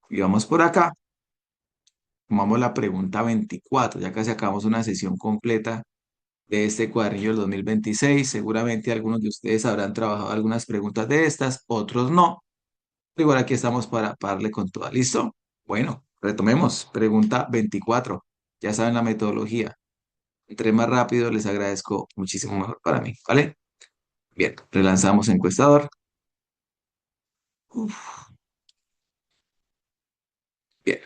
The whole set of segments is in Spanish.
Y vamos por acá, tomamos la pregunta 24. Ya casi acabamos una sesión completa de este cuadrillo del 2026. Seguramente algunos de ustedes habrán trabajado algunas preguntas de estas, otros no. Igual aquí estamos para darle con toda. ¿Listo? Bueno, retomemos. Pregunta 24. Ya saben la metodología. Entre más rápido, les agradezco muchísimo mejor para mí. ¿Vale? Bien, relanzamos encuestador. Uf, bien.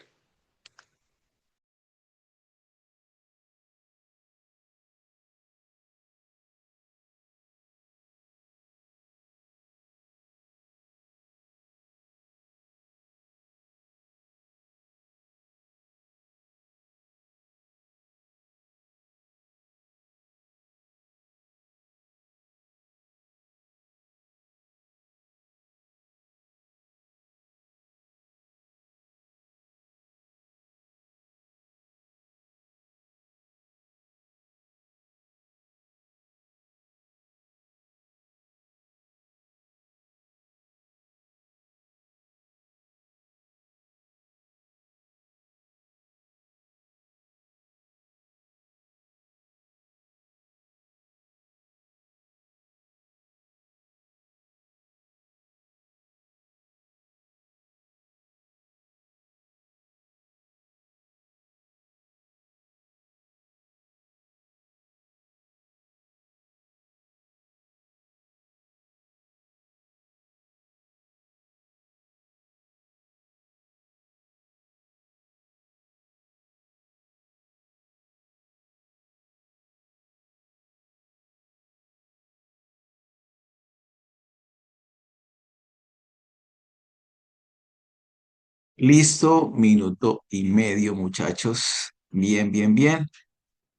Listo, minuto y medio, muchachos. Bien, bien, bien.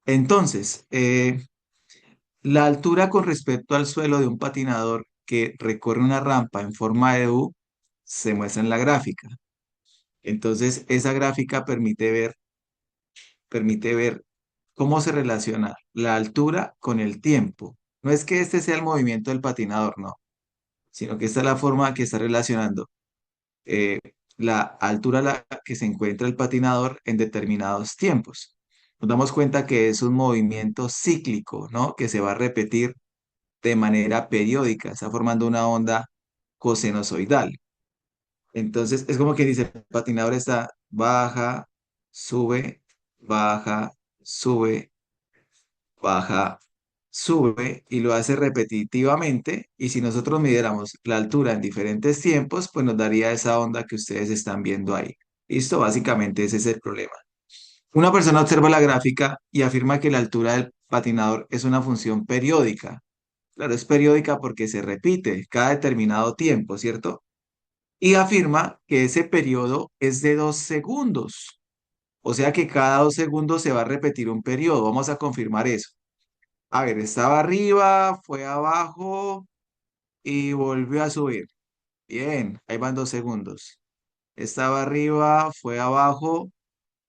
Entonces, la altura con respecto al suelo de un patinador que recorre una rampa en forma de U se muestra en la gráfica. Entonces, esa gráfica permite ver cómo se relaciona la altura con el tiempo. No es que este sea el movimiento del patinador, no, sino que esta es la forma que está relacionando eh, la altura a la que se encuentra el patinador en determinados tiempos. Nos damos cuenta que es un movimiento cíclico, ¿no? Que se va a repetir de manera periódica, está formando una onda cosenozoidal. Entonces, es como que dice, el patinador está baja, sube, baja, sube y lo hace repetitivamente. Y si nosotros midiéramos la altura en diferentes tiempos, pues nos daría esa onda que ustedes están viendo ahí. Listo, básicamente ese es el problema. Una persona observa la gráfica y afirma que la altura del patinador es una función periódica. Claro, es periódica porque se repite cada determinado tiempo, ¿cierto? Y afirma que ese periodo es de 2 segundos. O sea que cada 2 segundos se va a repetir un periodo. Vamos a confirmar eso. A ver, estaba arriba, fue abajo y volvió a subir. Bien, ahí van 2 segundos. Estaba arriba, fue abajo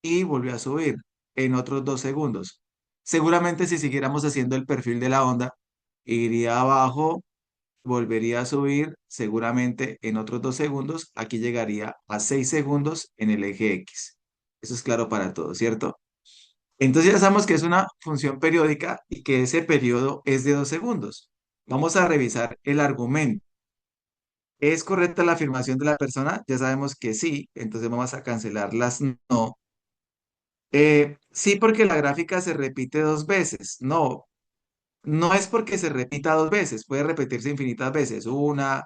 y volvió a subir en otros 2 segundos. Seguramente si siguiéramos haciendo el perfil de la onda, iría abajo, volvería a subir, seguramente en otros 2 segundos, aquí llegaría a 6 segundos en el eje X. Eso es claro para todos, ¿cierto? Entonces ya sabemos que es una función periódica y que ese periodo es de 2 segundos. Vamos a revisar el argumento. ¿Es correcta la afirmación de la persona? Ya sabemos que sí, entonces vamos a cancelar las no. Sí, porque la gráfica se repite 2 veces. No, no es porque se repita 2 veces, puede repetirse infinitas veces. Una,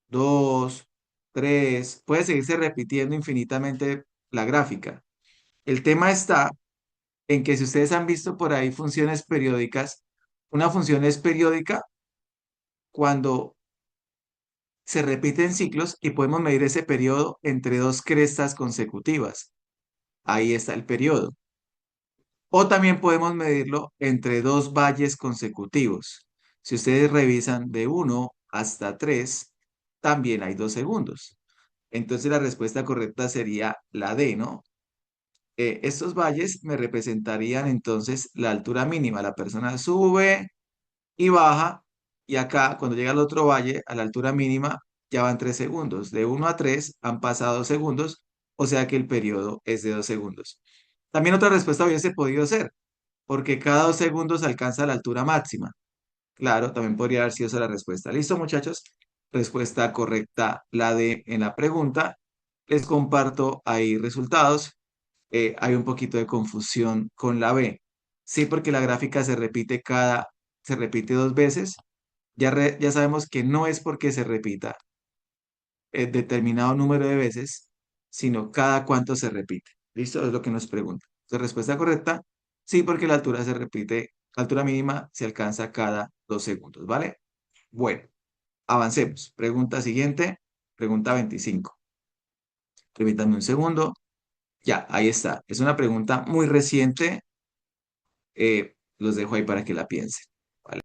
dos, tres, puede seguirse repitiendo infinitamente la gráfica. El tema está en que si ustedes han visto por ahí funciones periódicas, una función es periódica cuando se repiten ciclos y podemos medir ese periodo entre dos crestas consecutivas. Ahí está el periodo. O también podemos medirlo entre dos valles consecutivos. Si ustedes revisan de 1 hasta 3, también hay 2 segundos. Entonces la respuesta correcta sería la D, ¿no? Estos valles me representarían entonces la altura mínima. La persona sube y baja, y acá cuando llega al otro valle, a la altura mínima, ya van 3 segundos. De 1 a 3 han pasado 2 segundos, o sea que el periodo es de 2 segundos. También otra respuesta hubiese podido ser, porque cada 2 segundos alcanza la altura máxima. Claro, también podría haber sido esa la respuesta. ¿Listo, muchachos? Respuesta correcta, la D en la pregunta. Les comparto ahí resultados. Hay un poquito de confusión con la B. Sí, porque la gráfica se repite 2 veces. Ya sabemos que no es porque se repita determinado número de veces, sino cada cuánto se repite. ¿Listo? Es lo que nos pregunta. Entonces, respuesta correcta, sí, porque la altura se repite, la altura mínima se alcanza cada 2 segundos, ¿vale? Bueno, avancemos. Pregunta siguiente, pregunta 25. Permítanme un segundo. Ya, ahí está. Es una pregunta muy reciente. Los dejo ahí para que la piensen. ¿Vale?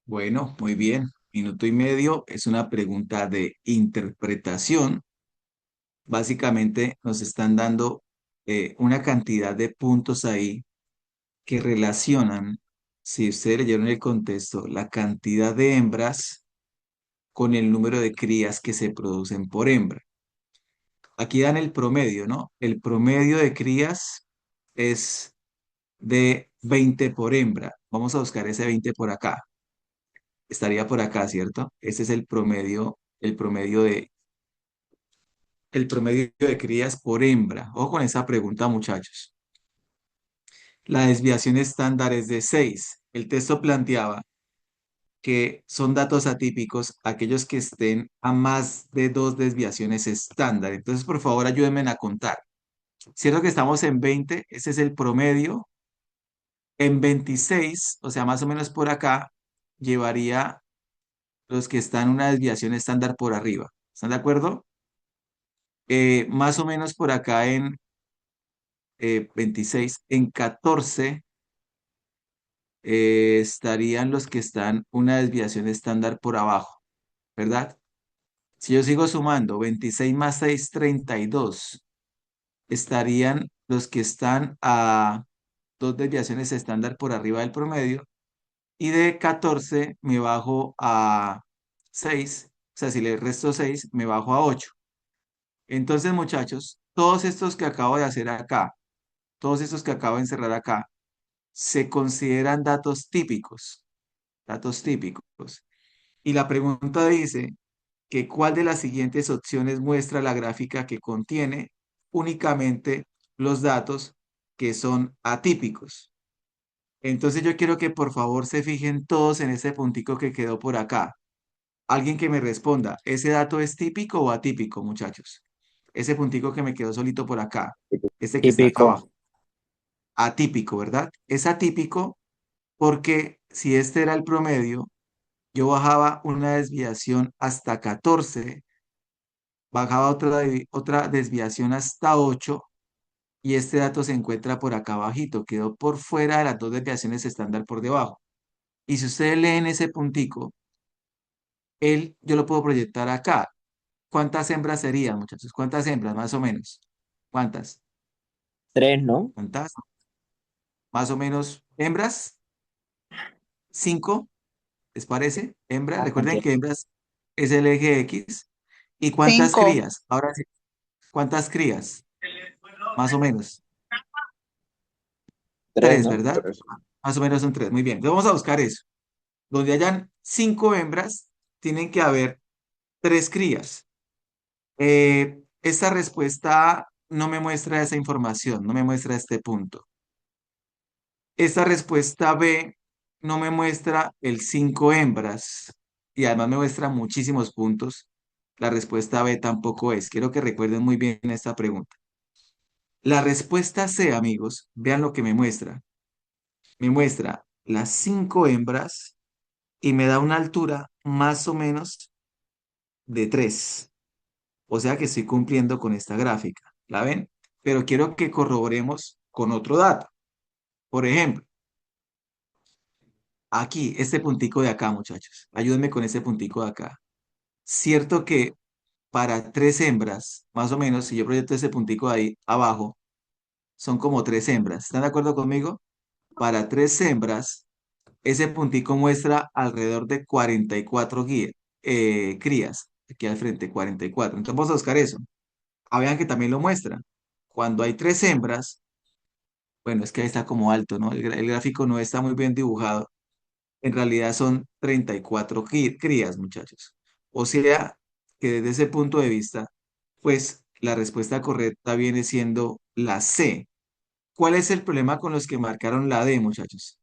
Bueno, muy bien. Minuto y medio es una pregunta de interpretación. Básicamente nos están dando una cantidad de puntos ahí que relacionan, si ustedes leyeron el contexto, la cantidad de hembras con el número de crías que se producen por hembra. Aquí dan el promedio, ¿no? El promedio de crías es de 20 por hembra. Vamos a buscar ese 20 por acá. Estaría por acá, ¿cierto? Ese es el promedio de crías por hembra. Ojo con esa pregunta, muchachos. La desviación estándar es de 6. El texto planteaba que son datos atípicos aquellos que estén a más de 2 desviaciones estándar. Entonces, por favor, ayúdenme a contar. Cierto que estamos en 20, ese es el promedio. En 26, o sea, más o menos por acá, llevaría los que están en una desviación estándar por arriba. ¿Están de acuerdo? Más o menos por acá en 26, en 14 estarían los que están una desviación estándar por abajo, ¿verdad? Si yo sigo sumando 26 más 6, 32, estarían los que están a 2 desviaciones estándar por arriba del promedio y de 14 me bajo a 6, o sea, si le resto 6, me bajo a 8. Entonces, muchachos, todos estos que acabo de hacer acá, todos estos que acabo de encerrar acá, se consideran datos típicos, datos típicos. Y la pregunta dice que cuál de las siguientes opciones muestra la gráfica que contiene únicamente los datos que son atípicos. Entonces yo quiero que por favor se fijen todos en ese puntico que quedó por acá. Alguien que me responda, ¿ese dato es típico o atípico, muchachos? Ese puntico que me quedó solito por acá, este que está acá Típico. abajo. Atípico, ¿verdad? Es atípico porque si este era el promedio, yo bajaba una desviación hasta 14, bajaba otra desviación hasta 8 y este dato se encuentra por acá abajito, quedó por fuera de las 2 desviaciones estándar por debajo. Y si ustedes leen ese puntico, yo lo puedo proyectar acá. ¿Cuántas hembras serían, muchachos? ¿Cuántas hembras, más o menos? ¿Cuántas? Tres, ¿no? ¿Cuántas? Más o menos, hembras, cinco, ¿les parece? Hembras, Ah, ok. recuerden que hembras es el eje X. ¿Y cuántas 5. crías? Ahora sí, ¿cuántas crías? Más o menos. Tres, Tres, ¿no? ¿verdad? Tres. Más o menos son tres. Muy bien. Entonces vamos a buscar eso. Donde hayan cinco hembras, tienen que haber tres crías. Esta respuesta no me muestra esa información, no me muestra este punto. Esta respuesta B no me muestra el cinco hembras y además me muestra muchísimos puntos. La respuesta B tampoco es. Quiero que recuerden muy bien esta pregunta. La respuesta C, amigos, vean lo que me muestra. Me muestra las cinco hembras y me da una altura más o menos de 3. O sea que estoy cumpliendo con esta gráfica. ¿La ven? Pero quiero que corroboremos con otro dato. Por ejemplo, aquí, este puntico de acá, muchachos. Ayúdenme con este puntico de acá. Cierto que para tres hembras, más o menos, si yo proyecto ese puntico de ahí abajo, son como tres hembras. ¿Están de acuerdo conmigo? Para tres hembras, ese puntico muestra alrededor de 44 crías. Aquí al frente, 44. Entonces vamos a buscar eso. Ah, vean que también lo muestra. Cuando hay tres hembras, bueno, es que ahí está como alto, ¿no? El gráfico no está muy bien dibujado. En realidad son 34 crías, muchachos. O sea que desde ese punto de vista, pues la respuesta correcta viene siendo la C. ¿Cuál es el problema con los que marcaron la D, muchachos?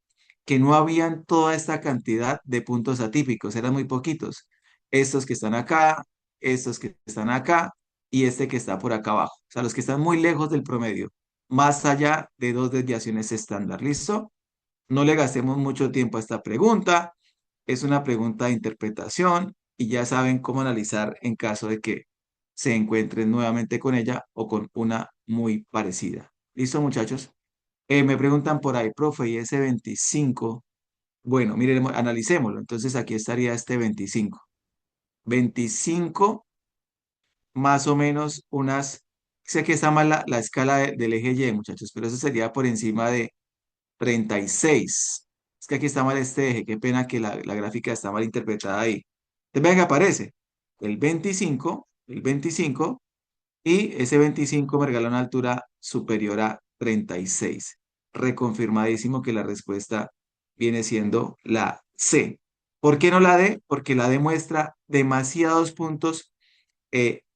Que no habían toda esta cantidad de puntos atípicos, eran muy poquitos. Estos que están acá, estos que están acá y este que está por acá abajo. O sea, los que están muy lejos del promedio, más allá de dos desviaciones estándar. ¿Listo? No le gastemos mucho tiempo a esta pregunta. Es una pregunta de interpretación y ya saben cómo analizar en caso de que se encuentren nuevamente con ella o con una muy parecida. ¿Listo, muchachos? Me preguntan por ahí, profe, ¿y ese 25? Bueno, miremos, analicémoslo. Entonces aquí estaría este 25. 25 más o menos unas, sé que está mal la escala del eje Y, muchachos, pero eso sería por encima de 36. Es que aquí está mal este eje, qué pena que la gráfica está mal interpretada ahí. Entonces vean que aparece el 25 y ese 25 me regala una altura superior a 36. Reconfirmadísimo que la respuesta viene siendo la C. ¿Por qué no la D? Porque la D muestra demasiados puntos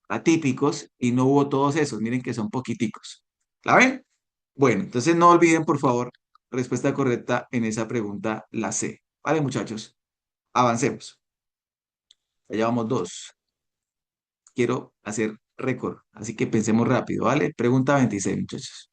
atípicos y no hubo todos esos. Miren que son poquiticos. ¿La ven? Bueno, entonces no olviden, por favor, respuesta correcta en esa pregunta, la C. Vale, muchachos, avancemos. Allá vamos dos. Quiero hacer récord, así que pensemos rápido, ¿vale? Pregunta 26, muchachos.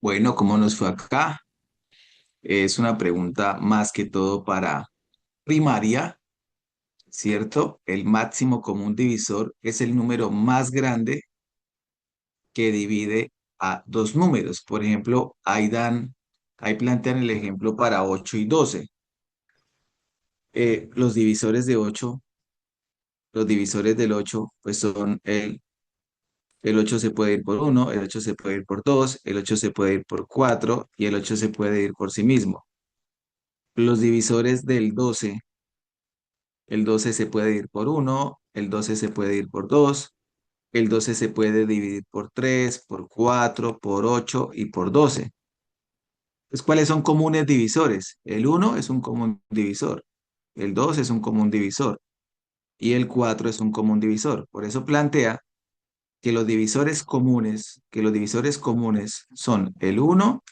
Bueno, ¿cómo nos fue acá? Es una pregunta más que todo para primaria. ¿cierto? El máximo común divisor es el número más grande que divide a dos números. Por ejemplo, ahí plantean el ejemplo para 8 y 12. Los divisores de 8, los divisores del 8, pues son el 8 se puede ir por uno, el 8 se puede ir por 2, el 8 se puede ir por 4 y el 8 se puede ir por sí mismo. Los divisores del 12, el 12 se puede ir por uno, el 12 se puede ir por 2, el 12 se puede dividir por 3, por 4, por 8 y por 12. Entonces, ¿cuáles son comunes divisores? El uno es un común divisor, el 2 es un común divisor y el 4 es un común divisor. Por eso plantea que los divisores comunes son el uno,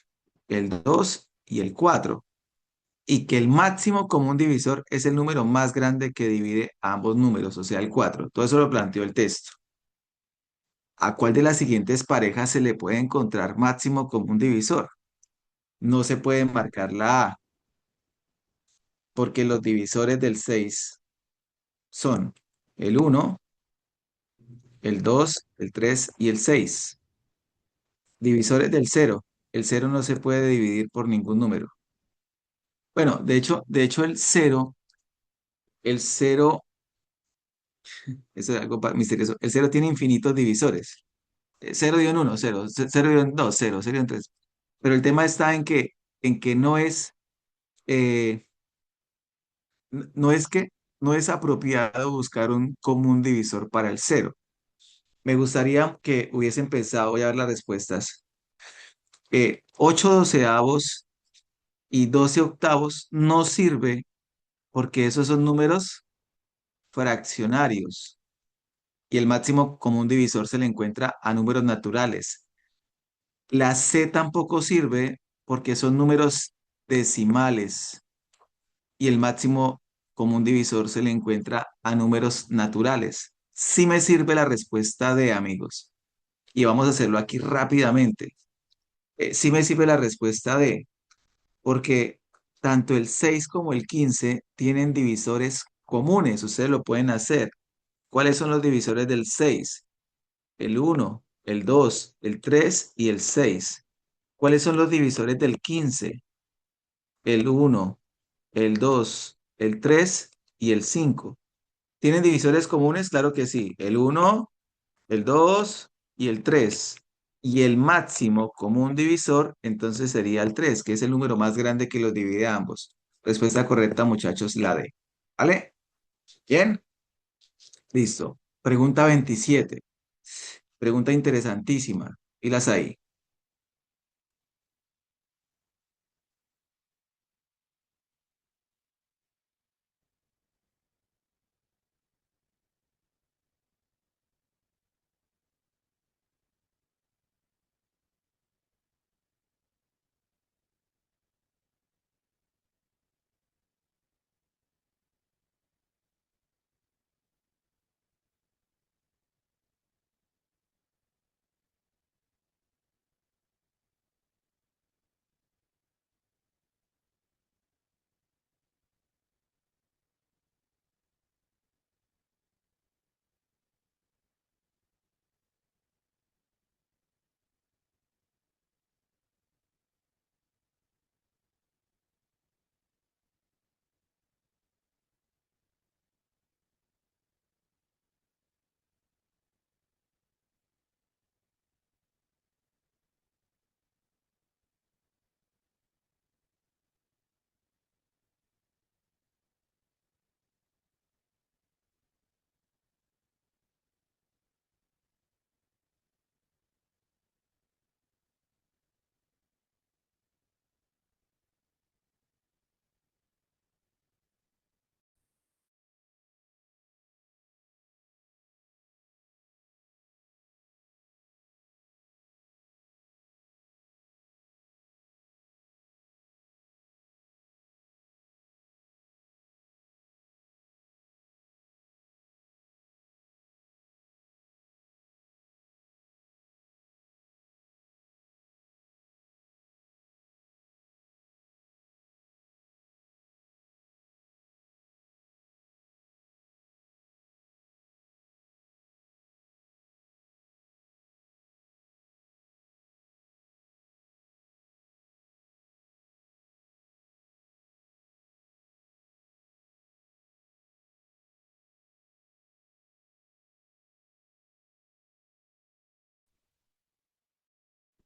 el 2 y el 4 y que el máximo común divisor es el número más grande que divide ambos números, o sea, el 4. Todo eso lo planteó el texto. ¿A cuál de las siguientes parejas se le puede encontrar máximo común divisor? No se puede marcar la A, porque los divisores del 6 son el uno, el 2, el 3 y el 6. Divisores del cero. El cero no se puede dividir por ningún número. Bueno, de hecho el cero, eso es algo misterioso. El cero tiene infinitos divisores. 0-1, 0, 0-2, 0, 0-3. Pero el tema está en que eh, no es que no es apropiado buscar un común divisor para el cero. Me gustaría que hubiesen pensado, voy a ver las respuestas. 8 doceavos y 12 octavos no sirve porque esos son números fraccionarios y el máximo común divisor se le encuentra a números naturales. La C tampoco sirve porque son números decimales y el máximo común divisor se le encuentra a números naturales. Sí me sirve la respuesta de amigos y vamos a hacerlo aquí rápidamente. Sí me sirve la respuesta de porque tanto el 6 como el 15 tienen divisores comunes, ustedes lo pueden hacer. ¿Cuáles son los divisores del 6? El uno, el 2, el 3 y el 6. ¿Cuáles son los divisores del 15? El uno, el 2, el 3 y el 5. ¿Tienen divisores comunes? Claro que sí. El uno, el 2 y el 3. Y el máximo común divisor entonces sería el 3, que es el número más grande que los divide a ambos. Respuesta correcta, muchachos, la D. ¿Vale? Bien, listo. Pregunta 27. Pregunta interesantísima. Y las ahí.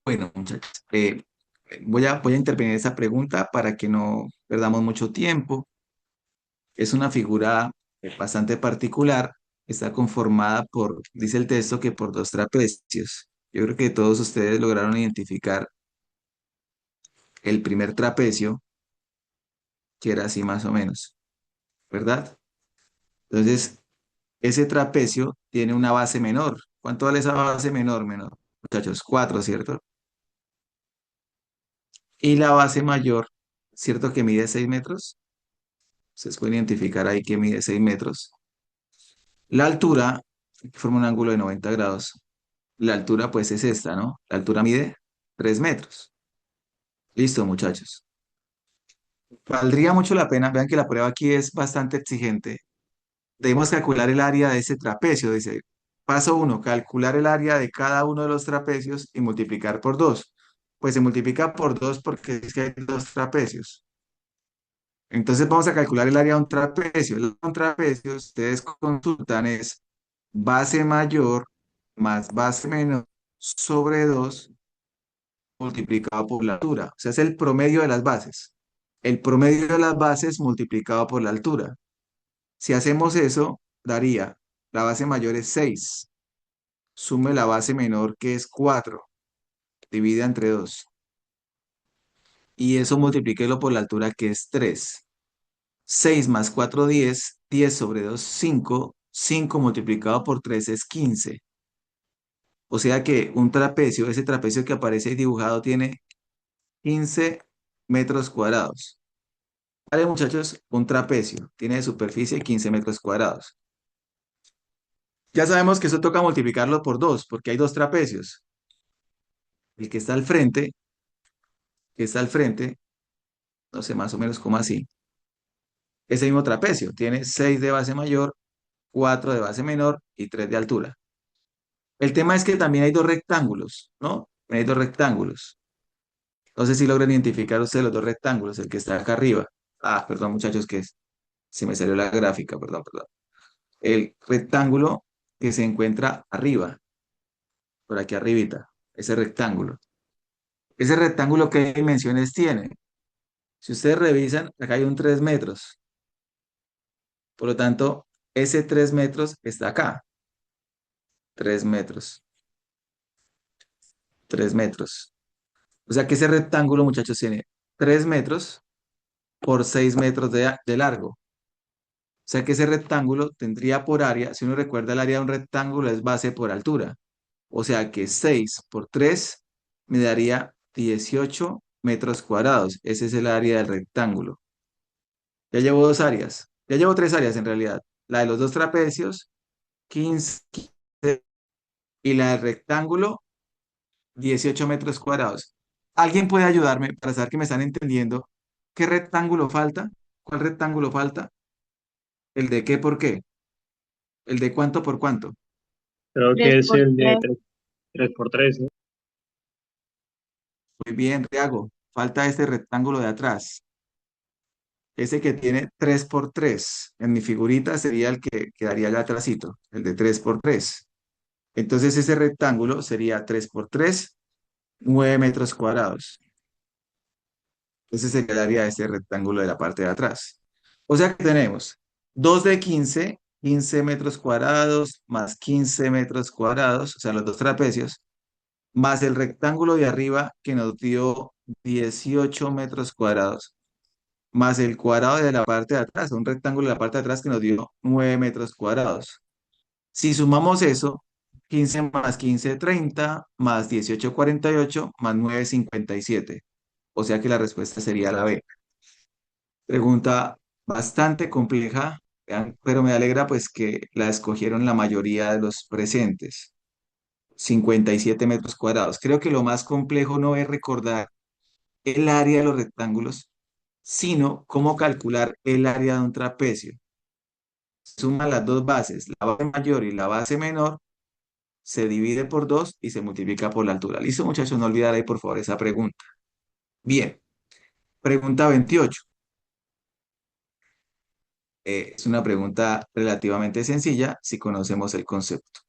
Bueno, muchachos, voy a intervenir en esa pregunta para que no perdamos mucho tiempo. Es una figura bastante particular. Está conformada por, dice el texto, que por dos trapecios. Yo creo que todos ustedes lograron identificar el primer trapecio, que era así más o menos, ¿verdad? Entonces, ese trapecio tiene una base menor. ¿Cuánto vale esa base menor, menor? Muchachos, 4, ¿cierto? Y la base mayor, ¿cierto que mide 6 metros? Ustedes pueden identificar ahí que mide 6 metros. La altura forma un ángulo de 90 grados. La altura pues es esta, ¿no? La altura mide 3 metros. Listo, muchachos. Valdría mucho la pena, vean que la prueba aquí es bastante exigente. Debemos calcular el área de ese trapecio. Dice, paso uno, calcular el área de cada uno de los trapecios y multiplicar por 2. Pues se multiplica por 2 porque es que hay dos trapecios. Entonces vamos a calcular el área de un trapecio. El área de un trapecio, ustedes consultan, es base mayor más base menor sobre 2 multiplicado por la altura. O sea, es el promedio de las bases. El promedio de las bases multiplicado por la altura. Si hacemos eso, daría, la base mayor es 6. Sume la base menor que es 4. Divida entre 2. Y eso multiplíquelo por la altura que es 3. 6 más 4, 10. 10 sobre 2, 5. 5 multiplicado por 3 es 15. O sea que un trapecio, ese trapecio que aparece ahí dibujado tiene 15 metros cuadrados. Vale, muchachos, un trapecio tiene de superficie 15 metros cuadrados. Ya sabemos que eso toca multiplicarlo por 2 porque hay dos trapecios. El que está al frente, no sé, más o menos como así. Ese mismo trapecio tiene 6 de base mayor, 4 de base menor y 3 de altura. El tema es que también hay dos rectángulos, ¿no? Hay dos rectángulos. No sé si logran identificar ustedes los dos rectángulos, el que está acá arriba. Ah, perdón, muchachos, se me salió la gráfica, perdón, perdón. El rectángulo que se encuentra arriba, por aquí arribita, ese rectángulo. Ese rectángulo, ¿qué dimensiones tiene? Si ustedes revisan, acá hay un 3 metros. Por lo tanto, ese 3 metros está acá. 3 metros. 3 metros. O sea que ese rectángulo, muchachos, tiene 3 metros por 6 metros de largo. O sea que ese rectángulo tendría por área, si uno recuerda el área de un rectángulo es base por altura. O sea que 6 por 3 me daría 18 metros cuadrados. Ese es el área del rectángulo. Ya llevo dos áreas. Ya llevo tres áreas en realidad. La de los dos trapecios, 15, y la del rectángulo, 18 metros cuadrados. ¿Alguien puede ayudarme para saber que me están entendiendo? ¿Qué rectángulo falta? ¿Cuál rectángulo falta? ¿El de qué por qué? ¿El de cuánto por cuánto? Creo que Tres es por el de tres. 3 por 3, ¿no? Muy bien, Riago. Falta este rectángulo de atrás. Ese que tiene 3 por 3. En mi figurita sería el que quedaría allá atrásito, el de 3 por 3. Entonces ese rectángulo sería 3 por 3, 9 metros cuadrados. Ese se quedaría este rectángulo de la parte de atrás. O sea que tenemos 2 de 15, 15 metros cuadrados, más 15 metros cuadrados, o sea, los dos trapecios, más el rectángulo de arriba que nos dio 18 metros cuadrados, más el cuadrado de la parte de atrás, un rectángulo de la parte de atrás que nos dio 9 metros cuadrados. Si sumamos eso, 15 más 15, 30, más 18, 48, más 9, 57. O sea que la respuesta sería la B. Pregunta bastante compleja, vean, pero me alegra pues que la escogieron la mayoría de los presentes. 57 metros cuadrados. Creo que lo más complejo no es recordar el área de los rectángulos, sino cómo calcular el área de un trapecio. Suma las dos bases, la base mayor y la base menor, se divide por 2 y se multiplica por la altura. Listo, muchachos, no olvidar ahí por favor esa pregunta. Bien, pregunta 28. Es una pregunta relativamente sencilla si conocemos el concepto.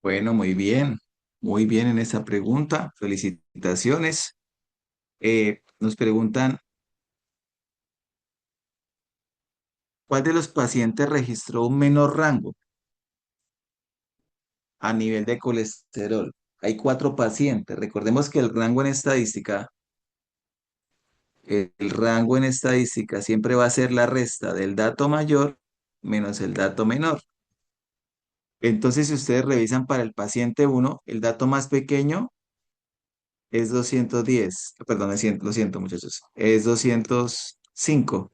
Bueno, muy bien en esa pregunta. Felicitaciones. Nos preguntan, ¿cuál de los pacientes registró un menor rango a nivel de colesterol? Hay cuatro pacientes. Recordemos que el rango en estadística siempre va a ser la resta del dato mayor menos el dato menor. Entonces, si ustedes revisan para el paciente uno, el dato más pequeño es 210. Perdón, lo siento, muchachos, es 205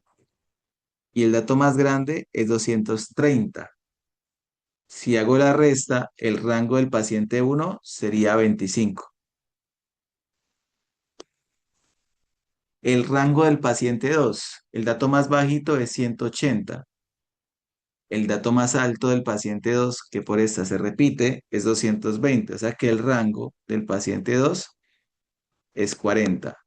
y el dato más grande es 230. Si hago la resta, el rango del paciente uno sería 25. El rango del paciente 2, el dato más bajito es 180. El dato más alto del paciente 2, que por esta se repite, es 220. O sea que el rango del paciente 2 es 40.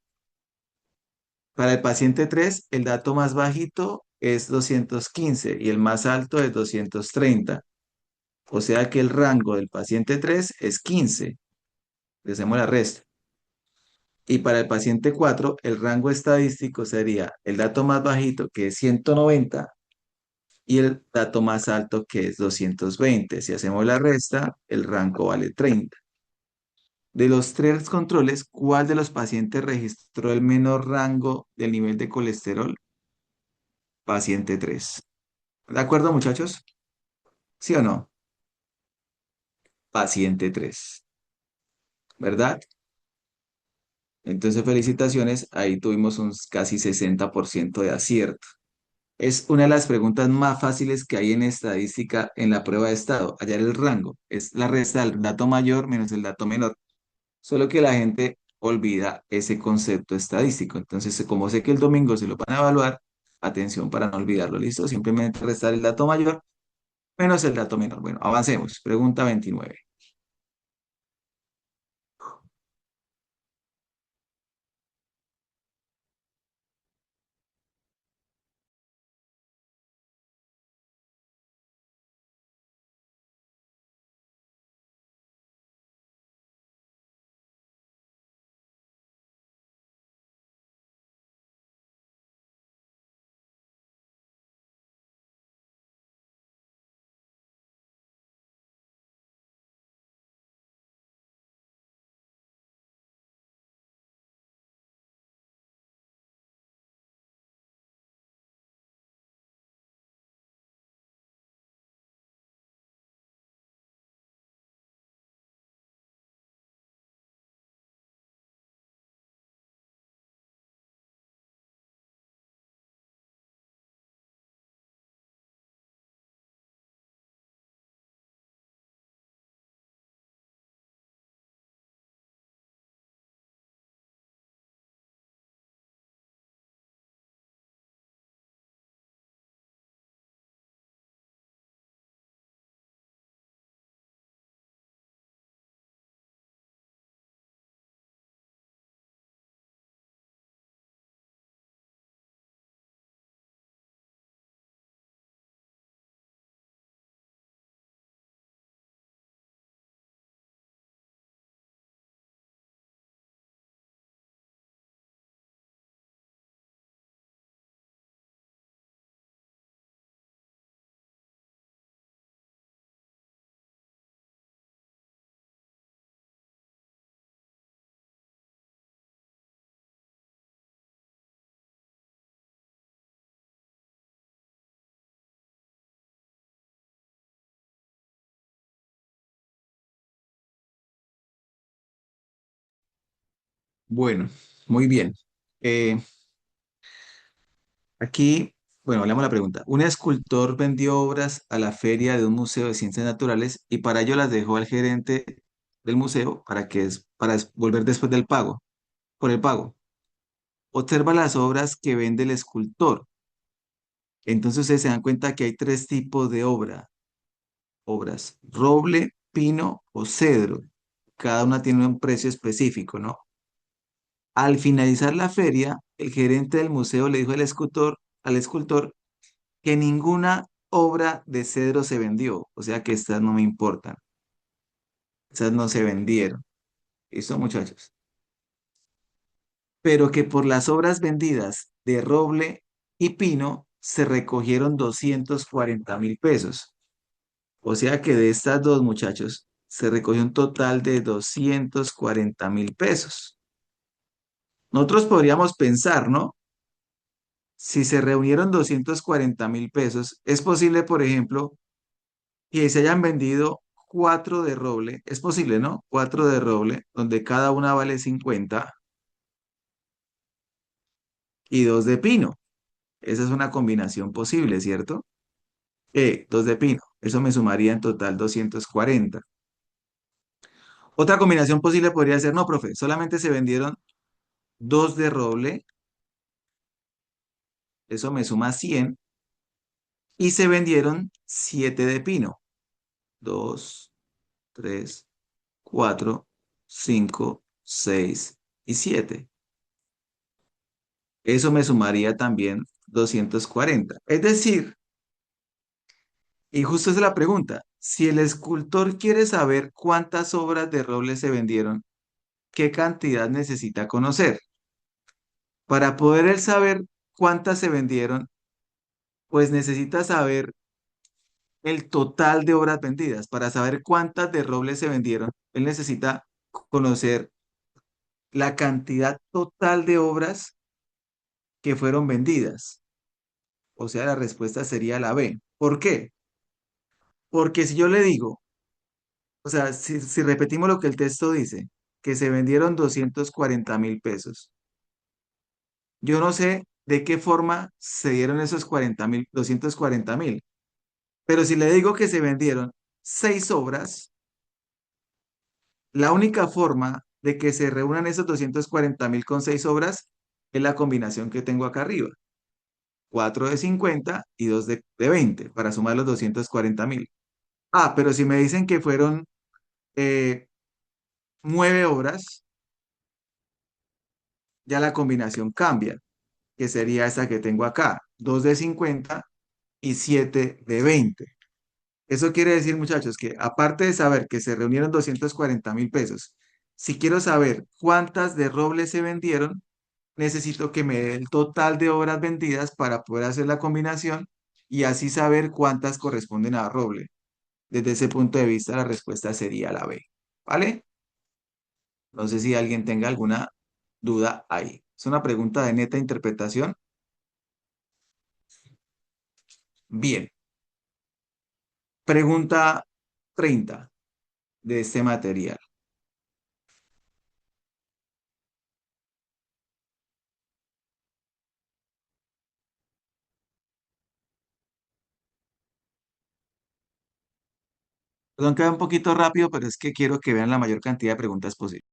Para el paciente 3, el dato más bajito es 215 y el más alto es 230. O sea que el rango del paciente 3 es 15. Le hacemos la resta. Y para el paciente 4, el rango estadístico sería el dato más bajito, que es 190, y el dato más alto, que es 220. Si hacemos la resta, el rango vale 30. De los tres controles, ¿cuál de los pacientes registró el menor rango del nivel de colesterol? Paciente 3. ¿De acuerdo, muchachos? ¿Sí o no? Paciente 3, ¿verdad? Entonces, felicitaciones. Ahí tuvimos un casi 60% de acierto. Es una de las preguntas más fáciles que hay en estadística en la prueba de estado. Hallar el rango. Es la resta del dato mayor menos el dato menor. Solo que la gente olvida ese concepto estadístico. Entonces, como sé que el domingo se lo van a evaluar, atención para no olvidarlo. ¿Listo? Simplemente restar el dato mayor menos el dato menor. Bueno, avancemos. Pregunta 29. Bueno, muy bien. Eh, Aquí, bueno, hablamos la pregunta. Un escultor vendió obras a la feria de un museo de ciencias naturales y para ello las dejó al gerente del museo para volver después del pago, por el pago. Observa las obras que vende el escultor. Entonces ustedes se dan cuenta que hay tres tipos de obras: roble, pino o cedro. Cada una tiene un precio específico, ¿no? Al finalizar la feria, el gerente del museo le dijo al escultor que ninguna obra de cedro se vendió, o sea que estas no me importan. Esas no se vendieron. ¿Listo, muchachos? Pero que por las obras vendidas de roble y pino se recogieron 240.000 pesos. O sea que de estas dos, muchachos, se recogió un total de 240.000 pesos. Nosotros podríamos pensar, ¿no? Si se reunieron 240.000 pesos, es posible, por ejemplo, que se hayan vendido cuatro de roble. Es posible, ¿no? Cuatro de roble, donde cada una vale 50 y dos de pino. Esa es una combinación posible, ¿cierto? Dos de pino. Eso me sumaría en total 240. Otra combinación posible podría ser, no, profe, solamente se vendieron dos de roble, eso me suma 100, y se vendieron siete de pino. Dos, tres, cuatro, cinco, seis y siete. Eso me sumaría también 240. Es decir, y justo esa es la pregunta, si el escultor quiere saber cuántas obras de roble se vendieron, ¿qué cantidad necesita conocer? Para poder él saber cuántas se vendieron, pues necesita saber el total de obras vendidas. Para saber cuántas de roble se vendieron, él necesita conocer la cantidad total de obras que fueron vendidas. O sea, la respuesta sería la B. ¿Por qué? Porque si yo le digo, o sea, si repetimos lo que el texto dice, que se vendieron 240.000 pesos, yo no sé de qué forma se dieron esos 40.000, 240.000, pero si le digo que se vendieron seis obras, la única forma de que se reúnan esos 240.000 con seis obras es la combinación que tengo acá arriba. Cuatro de 50 y dos de 20 para sumar los 240.000. Ah, pero si me dicen que fueron eh, nueve obras, ya la combinación cambia, que sería esta que tengo acá, 2 de 50 y 7 de 20. Eso quiere decir, muchachos, que aparte de saber que se reunieron 240.000 pesos, si quiero saber cuántas de roble se vendieron, necesito que me dé el total de obras vendidas para poder hacer la combinación y así saber cuántas corresponden a roble. Desde ese punto de vista, la respuesta sería la B. ¿Vale? No sé si alguien tenga alguna duda ahí. Es una pregunta de neta interpretación. Bien. Pregunta 30 de este material. Perdón que va un poquito rápido, pero es que quiero que vean la mayor cantidad de preguntas posible.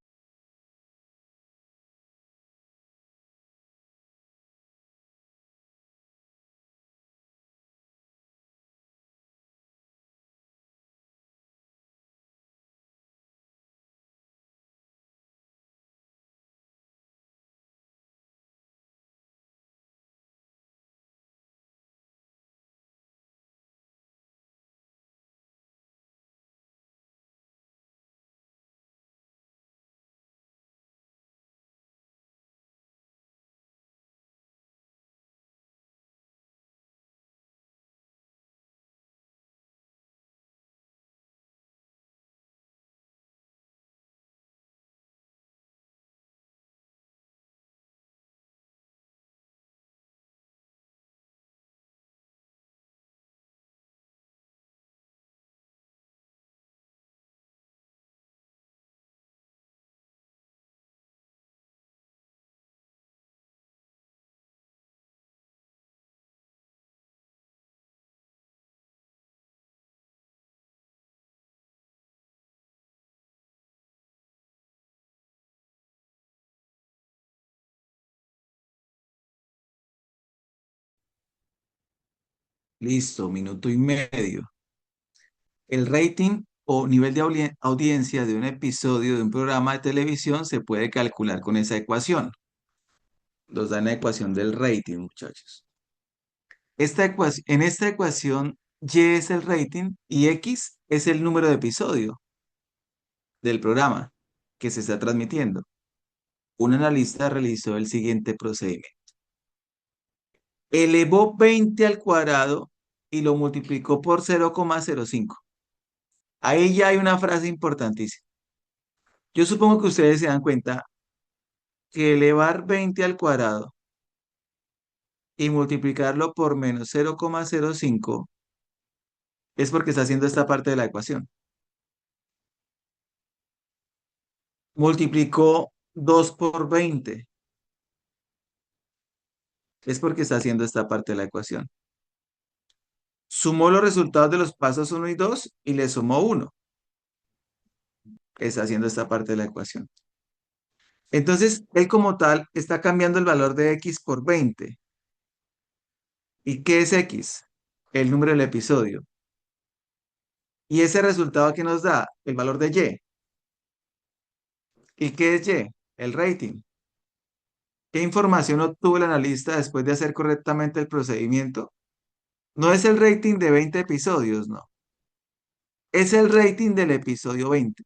Listo, minuto y medio. El rating o nivel de audiencia de un episodio de un programa de televisión se puede calcular con esa ecuación. Nos dan la ecuación del rating, muchachos. En esta ecuación, Y es el rating y X es el número de episodio. del programa que se está transmitiendo. Un analista realizó el siguiente procedimiento. Elevó 20 al cuadrado y lo multiplicó por 0,05. Ahí ya hay una frase importantísima. Yo supongo que ustedes se dan cuenta que elevar 20 al cuadrado y multiplicarlo por menos 0,05 es porque está haciendo esta parte de la ecuación. Multiplicó 2 por 20 es porque está haciendo esta parte de la ecuación. Sumó los resultados de los pasos uno y 2 y le sumó 1. Está haciendo esta parte de la ecuación. Entonces, él como tal está cambiando el valor de x por 20. ¿Y qué es x? El número del episodio. ¿Y ese resultado que nos da? El valor de y. ¿Y qué es y? El rating. ¿Qué información obtuvo el analista después de hacer correctamente el procedimiento? No es el rating de 20 episodios, no. Es el rating del episodio 20.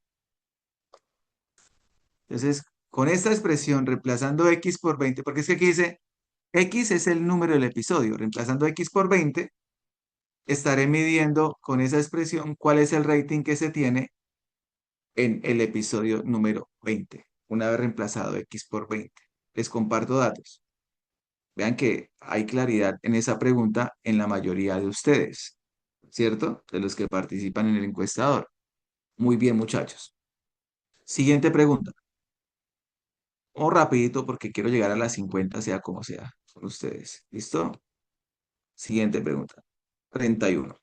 Entonces, con esta expresión, reemplazando x por 20, porque es que aquí dice x es el número del episodio, reemplazando x por 20, estaré midiendo con esa expresión cuál es el rating que se tiene en el episodio número 20, una vez reemplazado x por 20. Les comparto datos. Vean que hay claridad en esa pregunta en la mayoría de ustedes, ¿cierto? De los que participan en el encuestador. Muy bien, muchachos. Siguiente pregunta. O rapidito porque quiero llegar a las 50, sea como sea, con ustedes. ¿Listo? Siguiente pregunta. 31.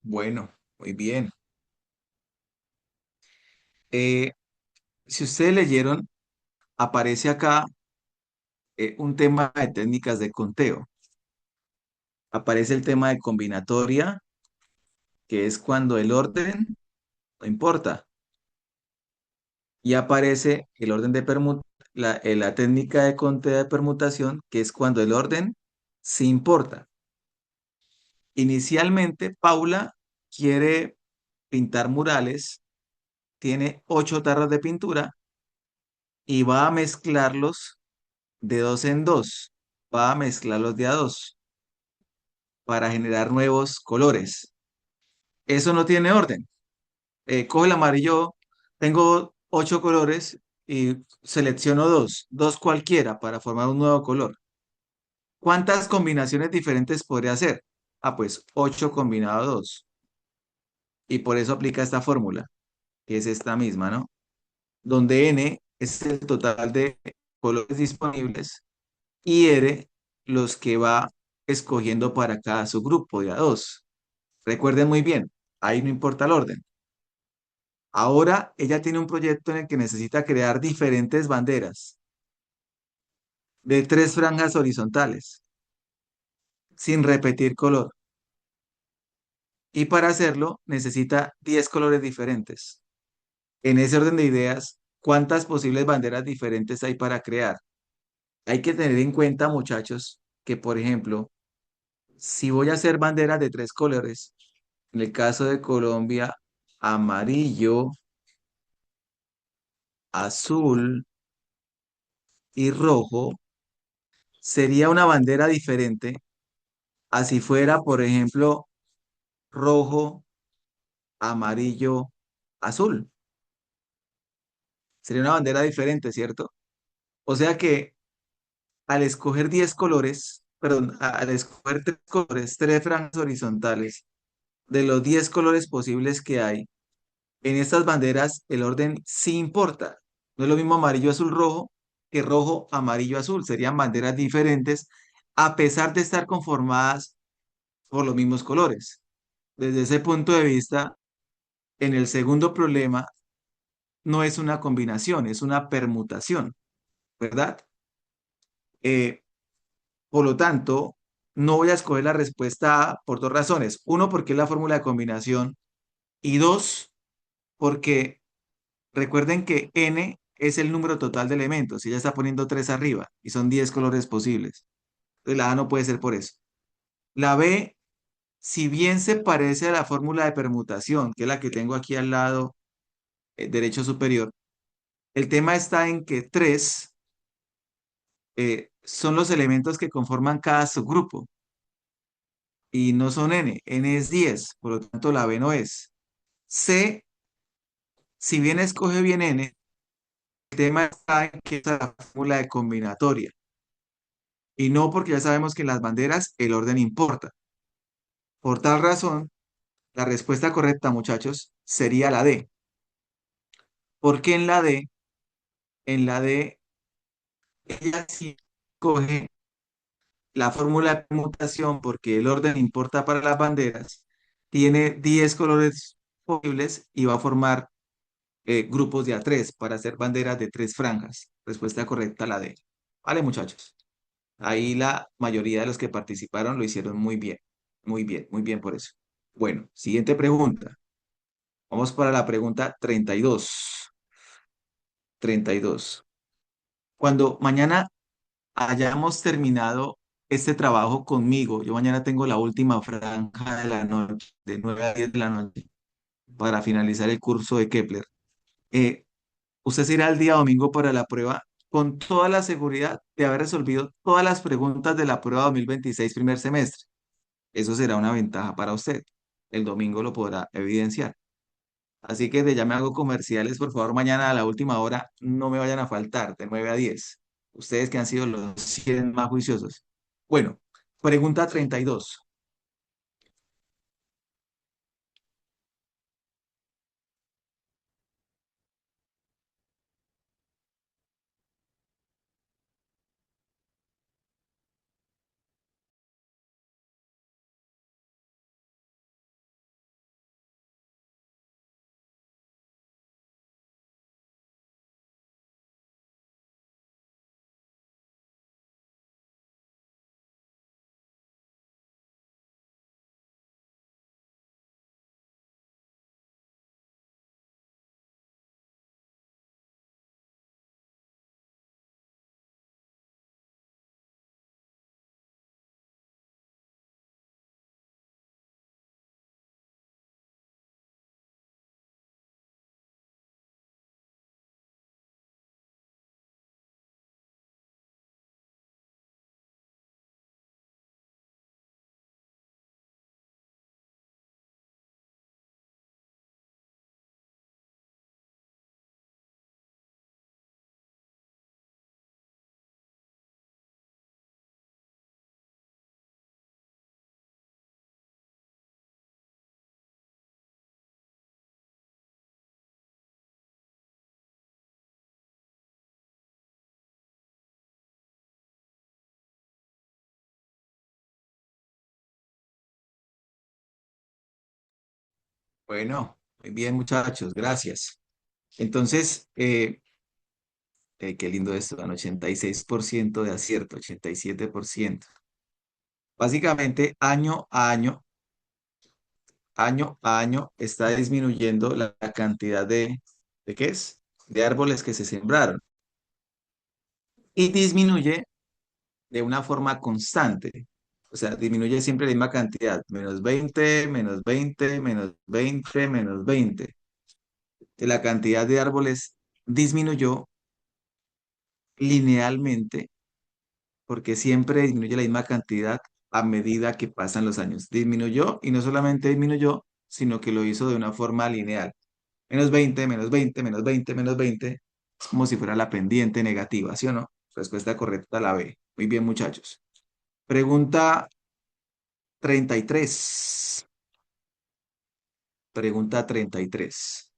Bueno, muy bien. Eh, si ustedes leyeron, aparece acá un tema de técnicas de conteo. Aparece el tema de combinatoria, que es cuando el orden no importa. Y aparece el orden de la técnica de conteo de permutación, que es cuando el orden sí importa. Inicialmente, Paula quiere pintar murales, tiene 8 tarros de pintura y va a mezclarlos de dos en dos. Va a mezclarlos de a dos para generar nuevos colores. Eso no tiene orden. Coge el amarillo, tengo 8 colores y selecciono dos cualquiera para formar un nuevo color. ¿Cuántas combinaciones diferentes podría hacer? Ah, pues 8 combinado 2. y por eso aplica esta fórmula, que es esta misma, ¿no? Donde N es el total de colores disponibles y R los que va escogiendo para cada subgrupo de a dos. Recuerden muy bien, ahí no importa el orden. Ahora ella tiene un proyecto en el que necesita crear diferentes banderas de tres franjas horizontales, sin repetir color. Y para hacerlo necesita 10 colores diferentes. En ese orden de ideas, ¿cuántas posibles banderas diferentes hay para crear? Hay que tener en cuenta, muchachos, que por ejemplo, si voy a hacer banderas de tres colores, en el caso de Colombia, amarillo, azul y rojo, sería una bandera diferente así fuera, por ejemplo, rojo, amarillo, azul. Sería una bandera diferente, ¿cierto? O sea que al escoger 10 colores, perdón, al escoger tres colores, tres franjas horizontales, de los 10 colores posibles que hay, en estas banderas el orden sí importa. No es lo mismo amarillo, azul, rojo que rojo, amarillo, azul. Serían banderas diferentes a pesar de estar conformadas por los mismos colores. Desde ese punto de vista, en el segundo problema no es una combinación, es una permutación, ¿verdad? Eh, por lo tanto, no voy a escoger la respuesta A por dos razones. Uno, porque es la fórmula de combinación. Y dos, porque recuerden que n es el número total de elementos. Ella está poniendo 3 arriba y son 10 colores posibles. Entonces la A no puede ser por eso. La B, si bien se parece a la fórmula de permutación, que es la que tengo aquí al lado derecho superior, el tema está en que 3 son los elementos que conforman cada subgrupo y no son n. N es 10, por lo tanto la B no es. C, si bien escoge bien n, el tema está en que es la fórmula de combinatoria. Y no porque ya sabemos que en las banderas el orden importa. Por tal razón, la respuesta correcta, muchachos, sería la D. Porque en la D, ella sí coge la fórmula de permutación porque el orden importa para las banderas. Tiene 10 colores posibles y va a formar grupos de a tres para hacer banderas de tres franjas. Respuesta correcta, la D. Vale, muchachos. Ahí la mayoría de los que participaron lo hicieron muy bien. Muy bien por eso. Bueno, siguiente pregunta. Vamos para la pregunta 32. 32. Cuando mañana hayamos terminado este trabajo conmigo, yo mañana tengo la última franja de la noche, de 9 a 10 de la noche, para finalizar el curso de Kepler. Eh, Usted se irá el día domingo para la prueba con toda la seguridad de haber resolvido todas las preguntas de la prueba 2026 primer semestre. Eso será una ventaja para usted. El domingo lo podrá evidenciar. Así que de ya me hago comerciales, por favor, mañana a la última hora no me vayan a faltar, de 9 a 10. Ustedes que han sido los 100 más juiciosos. Bueno, pregunta 32. Bueno, muy bien, muchachos, gracias. Entonces, qué lindo esto, dan 86% de acierto, 87%. Básicamente, año a año, está disminuyendo la cantidad ¿de qué es? De árboles que se sembraron. Y disminuye de una forma constante. O sea, disminuye siempre la misma cantidad, -20, -20, -20, -20. La cantidad de árboles disminuyó linealmente porque siempre disminuye la misma cantidad a medida que pasan los años. Disminuyó y no solamente disminuyó, sino que lo hizo de una forma lineal. -20, -20, -20, -20. Es como si fuera la pendiente negativa, ¿sí o no? Respuesta correcta la B. Muy bien, muchachos. Pregunta 33. Pregunta 33.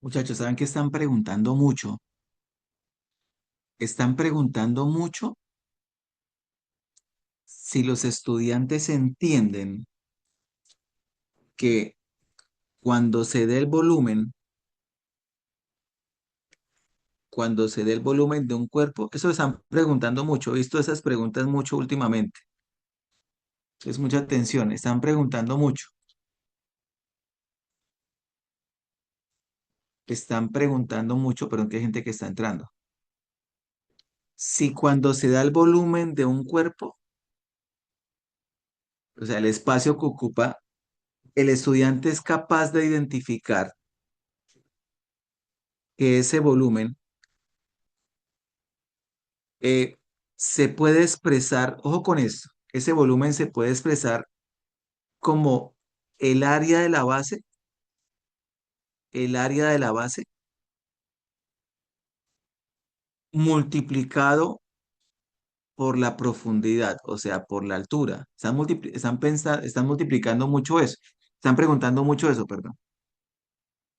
Muchachos, ¿saben qué están preguntando mucho? Están preguntando mucho si los estudiantes entienden que cuando se dé el volumen, cuando se dé el volumen de un cuerpo, eso están preguntando mucho. He visto esas preguntas mucho últimamente. Es mucha atención, están preguntando mucho. Están preguntando mucho, pero que hay gente que está entrando. Si cuando se da el volumen de un cuerpo, o sea, el espacio que ocupa, el estudiante es capaz de identificar que ese volumen eh, se puede expresar, ojo con esto, ese volumen se puede expresar como el área de la base, el área de la base multiplicado por la profundidad, o sea, por la altura. Están multiplicando mucho eso. Están preguntando mucho eso, perdón.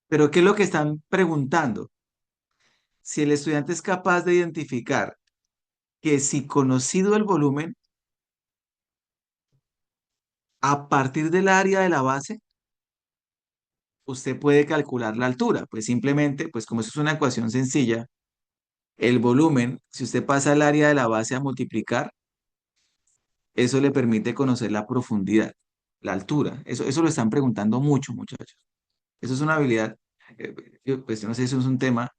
Pero ¿qué es lo que están preguntando? Si el estudiante es capaz de identificar que si conocido el volumen, a partir del área de la base, usted puede calcular la altura. Pues simplemente, pues como eso es una ecuación sencilla, el volumen, si usted pasa el área de la base a multiplicar, eso le permite conocer la profundidad, la altura. Eso lo están preguntando mucho, muchachos. Eso es una habilidad, pues yo no sé si eso es un tema,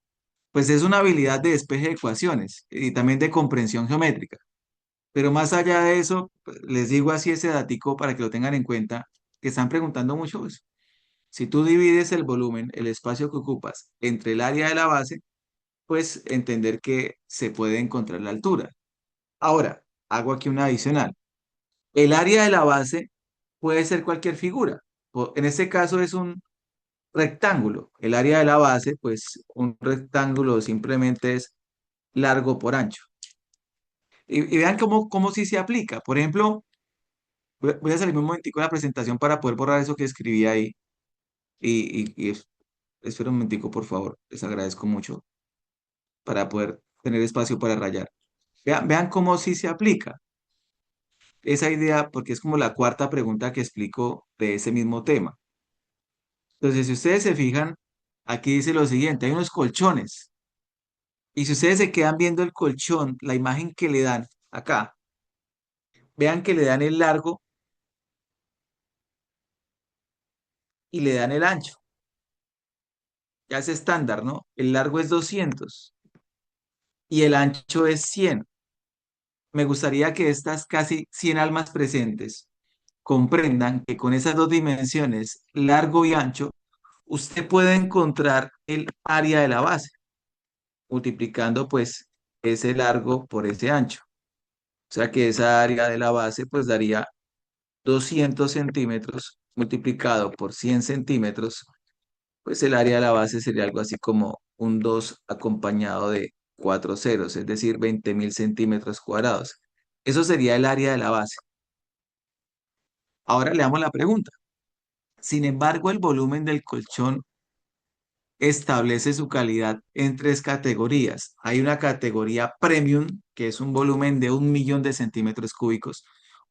pues es una habilidad de despeje de ecuaciones y también de comprensión geométrica. Pero más allá de eso, pues, les digo así ese datico para que lo tengan en cuenta, que están preguntando mucho eso. Si tú divides el volumen, el espacio que ocupas entre el área de la base, pues entender que se puede encontrar la altura. Ahora, hago aquí una adicional. El área de la base puede ser cualquier figura. En este caso es un rectángulo. El área de la base, pues un rectángulo simplemente es largo por ancho. Y vean cómo sí se aplica. Por ejemplo, voy a salirme un momentico de la presentación para poder borrar eso que escribí ahí. Espera un momentico, por favor. Les agradezco mucho para poder tener espacio para rayar. Vean cómo sí se aplica esa idea, porque es como la cuarta pregunta que explico de ese mismo tema. Entonces, si ustedes se fijan, aquí dice lo siguiente, hay unos colchones. Y si ustedes se quedan viendo el colchón, la imagen que le dan acá, vean que le dan el largo y le dan el ancho. Ya es estándar, ¿no? El largo es 200 y el ancho es 100. Me gustaría que estas casi 100 almas presentes comprendan que con esas dos dimensiones, largo y ancho, usted puede encontrar el área de la base, multiplicando pues ese largo por ese ancho. O sea que esa área de la base pues daría 200 centímetros multiplicado por 100 centímetros, pues el área de la base sería algo así como un 2 acompañado de 4 ceros, es decir, 20.000 centímetros cuadrados. Eso sería el área de la base. Ahora le damos la pregunta. Sin embargo, el volumen del colchón establece su calidad en tres categorías. Hay una categoría premium, que es un volumen de 1.000.000 de centímetros cúbicos,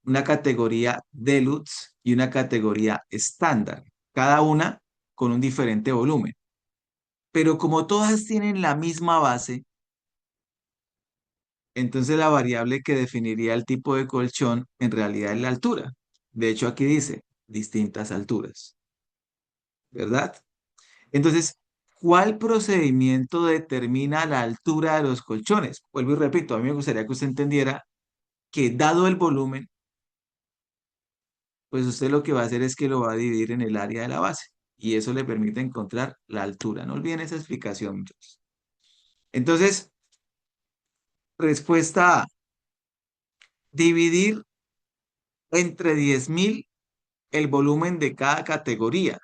una categoría deluxe y una categoría estándar, cada una con un diferente volumen. Pero como todas tienen la misma base, entonces la variable que definiría el tipo de colchón en realidad es la altura. De hecho, aquí dice distintas alturas, ¿verdad? Entonces, ¿cuál procedimiento determina la altura de los colchones? Vuelvo y repito, a mí me gustaría que usted entendiera que dado el volumen, pues usted lo que va a hacer es que lo va a dividir en el área de la base y eso le permite encontrar la altura. No olviden esa explicación, muchachos. Entonces, respuesta A, dividir entre 10.000 el volumen de cada categoría.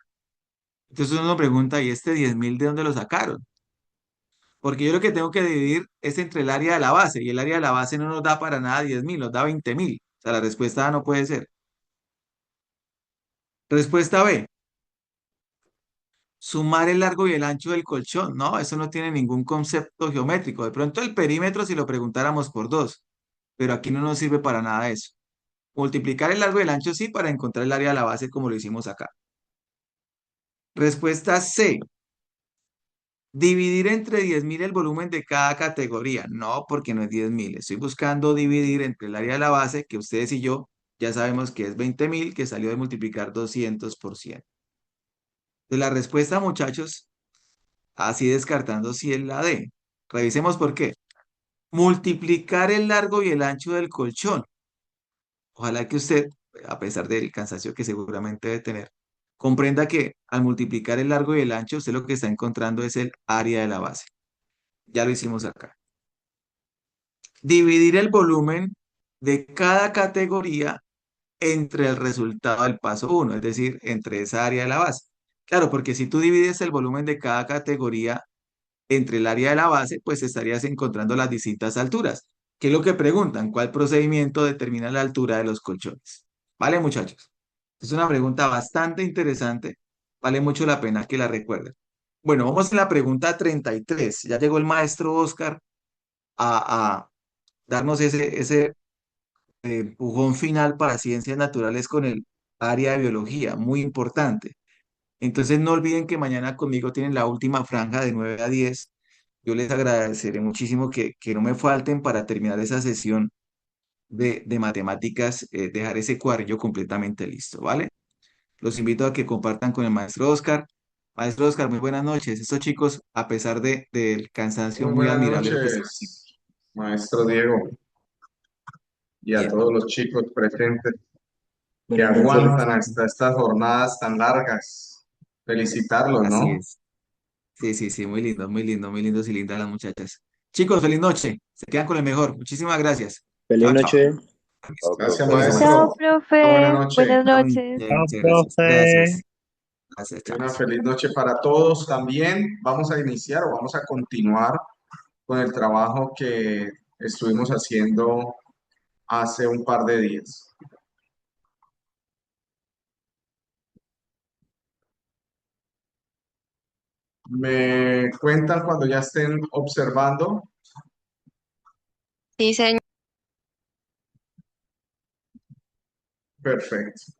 Entonces uno pregunta, ¿y este 10.000 de dónde lo sacaron? Porque yo lo que tengo que dividir es entre el área de la base, y el área de la base no nos da para nada 10.000, nos da 20.000. O sea, la respuesta A no puede ser. Respuesta B, sumar el largo y el ancho del colchón. No, eso no tiene ningún concepto geométrico. De pronto el perímetro si lo preguntáramos por dos, pero aquí no nos sirve para nada eso. Multiplicar el largo y el ancho sí para encontrar el área de la base como lo hicimos acá. Respuesta C, dividir entre 10.000 el volumen de cada categoría. No, porque no es 10.000. Estoy buscando dividir entre el área de la base, que ustedes y yo ya sabemos que es 20.000, que salió de multiplicar 200 por 100. De la respuesta, muchachos, así descartando si es la D. Revisemos por qué. Multiplicar el largo y el ancho del colchón. Ojalá que usted, a pesar del cansancio que seguramente debe tener, comprenda que al multiplicar el largo y el ancho, usted lo que está encontrando es el área de la base. Ya lo hicimos acá. Dividir el volumen de cada categoría entre el resultado del paso uno, es decir, entre esa área de la base. Claro, porque si tú divides el volumen de cada categoría entre el área de la base, pues estarías encontrando las distintas alturas. ¿Qué es lo que preguntan? ¿Cuál procedimiento determina la altura de los colchones? ¿Vale, muchachos? Es una pregunta bastante interesante. Vale mucho la pena que la recuerden. Bueno, vamos a la pregunta 33. Ya llegó el maestro Oscar a darnos ese empujón final para ciencias naturales con el área de biología, muy importante. Entonces no olviden que mañana conmigo tienen la última franja de 9 a 10. Yo les agradeceré muchísimo que no me falten para terminar esa sesión de matemáticas, dejar ese cuadrillo completamente listo, ¿vale? Los invito a que compartan con el maestro Oscar. Maestro Oscar, muy buenas noches. Estos chicos, a pesar del cansancio, Muy muy buenas admirable lo que están haciendo. noches, maestro Diego, y a Bien, todos los chicos presentes que Buenas noches. aguantan hasta estas jornadas tan largas. Felicitarlos, así ¿no? es. Sí, sí, sí, muy lindo, muy lindo, muy lindos y lindas las muchachas. Chicos, feliz noche. Se quedan con el mejor. Muchísimas gracias. Feliz Chao, chao. noche. Chao, Gracias, profe. Listo, maestro. Chao, maestro. Buenas profe. noches. Buenas Muy noches. bien, Chao, muchas gracias. profe. Gracias. Gracias, Y una chao. feliz noche para todos también. Vamos a iniciar o vamos a continuar con el trabajo que estuvimos haciendo hace un par de días. ¿Me cuentan cuando ya estén observando? Sí, señor. Perfecto.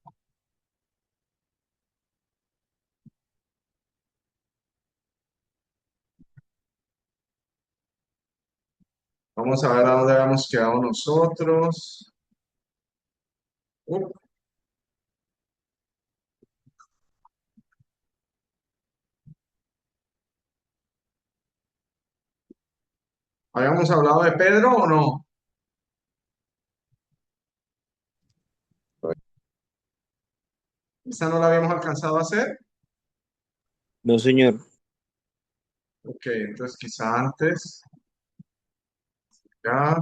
Vamos a ver a dónde habíamos quedado nosotros. Uh, ¿Habíamos hablado de Pedro o no? ¿Esta no la habíamos alcanzado a hacer? No, señor. Ok, entonces quizá antes. Ya.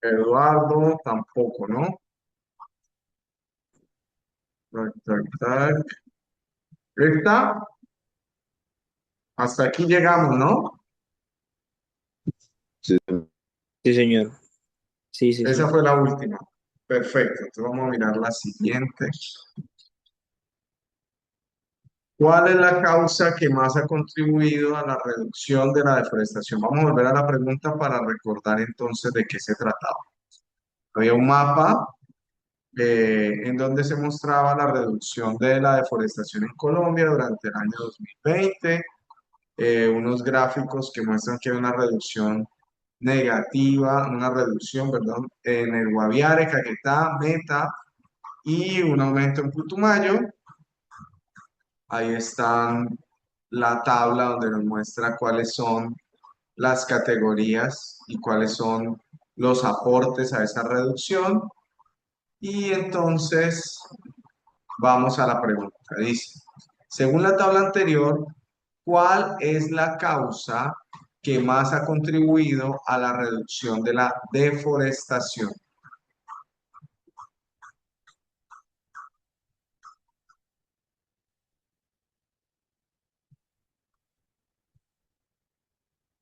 Eduardo tampoco, ¿no? Tac, tac, tac. Esta, hasta aquí llegamos, ¿no? Sí, Sí, señor. Sí, sí, Esa sí. fue la última. Perfecto. Entonces vamos a mirar la siguiente. ¿Cuál es la causa que más ha contribuido a la reducción de la deforestación? Vamos a volver a la pregunta para recordar entonces de qué se trataba. Había un mapa en donde se mostraba la reducción de la deforestación en Colombia durante el año 2020, unos gráficos que muestran que hay una reducción negativa, una reducción, perdón, en el Guaviare, Caquetá, Meta y un aumento en Putumayo. Ahí está la tabla donde nos muestra cuáles son las categorías y cuáles son los aportes a esa reducción. Y entonces vamos a la pregunta. Dice, según la tabla anterior, ¿cuál es la causa que más ha contribuido a la reducción de la deforestación?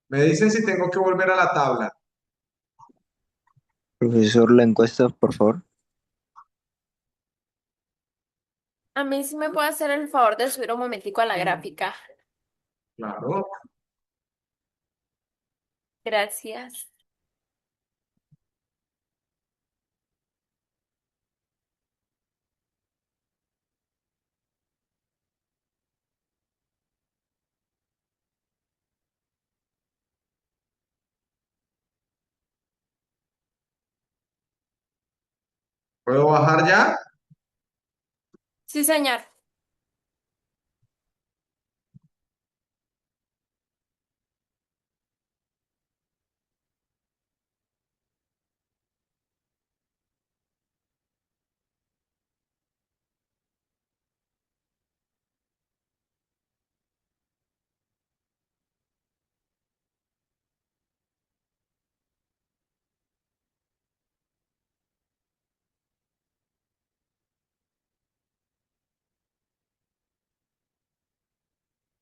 Me dicen si tengo que volver a la tabla. Profesor, la encuesta, por favor. A mí sí me puede hacer el favor de subir un momentico a la gráfica. Claro. Gracias. ¿Puedo bajar ya? Sí, señor.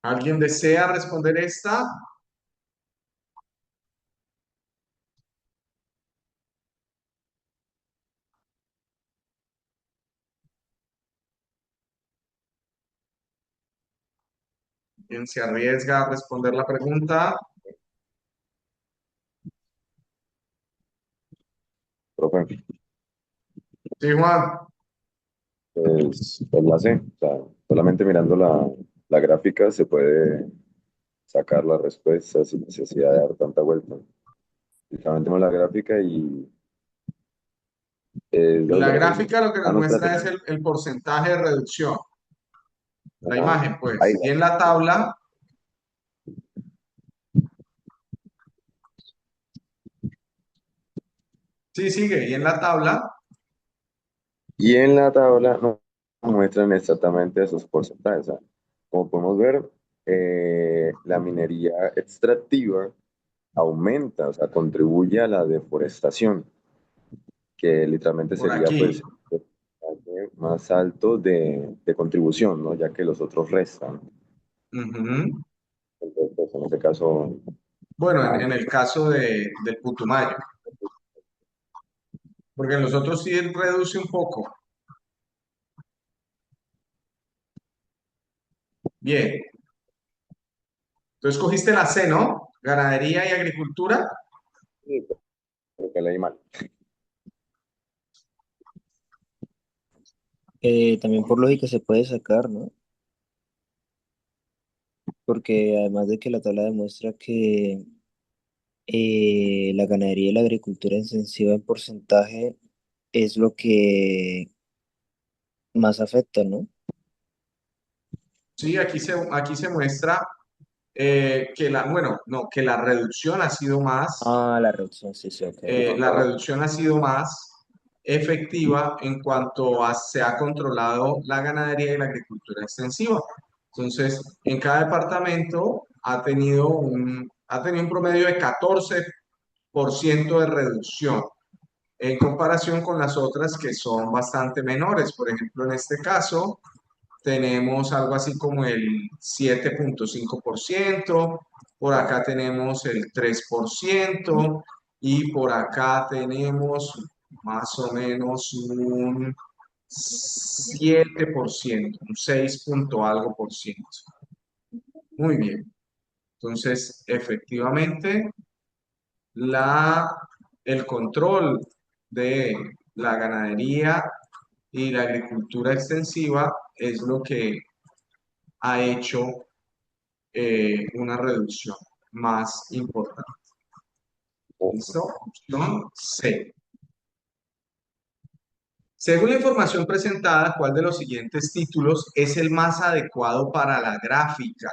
¿Alguien desea responder esta? ¿Quién se arriesga a responder la pregunta? profe. Sí, Juan. Pues la sé. O sea, solamente mirando la gráfica se puede sacar la respuesta sin necesidad de dar tanta vuelta. Solamente vemos la gráfica y La gráfica lo que Ah, nos no, muestra es espérate. el porcentaje de reducción. La Ajá. imagen, Ahí. pues. Y en la tabla, sí, sigue. Y en la tabla, Y en la tabla nos muestran exactamente esos porcentajes. O sea, como podemos ver, la minería extractiva aumenta, o sea, contribuye a la deforestación, que literalmente Por sería aquí. pues el porcentaje más alto de contribución, ¿no? Ya que los otros restan. Ujú. Entonces, pues, en este caso, Bueno, ah, en el caso del Putumayo, porque en los otros sí reduce un poco. Bien, entonces cogiste la C, ¿no? Ganadería y agricultura. sí, creo que leí mal. También por lógica se puede sacar, ¿no? Porque además de que la tabla demuestra que la ganadería y la agricultura intensiva en porcentaje es lo que más afecta, ¿no? Sí, aquí se muestra que bueno, no, que la reducción ha sido más, Ah, la reducción, sí, sí, ok. la reducción ha sido más efectiva en cuanto a se ha controlado la ganadería y la agricultura extensiva. Entonces, en cada departamento ha tenido un promedio de 14% de reducción en comparación con las otras que son bastante menores. Por ejemplo, en este caso, tenemos algo así como el 7,5%, por acá tenemos el 3% y por acá tenemos más o menos un 7%, un 6 punto algo por ciento. Muy bien. Entonces, efectivamente, la, el control de la ganadería y la agricultura extensiva es lo que ha hecho una reducción más importante. ¿Listo? Opción C. Según la información presentada, ¿cuál de los siguientes títulos es el más adecuado para la gráfica?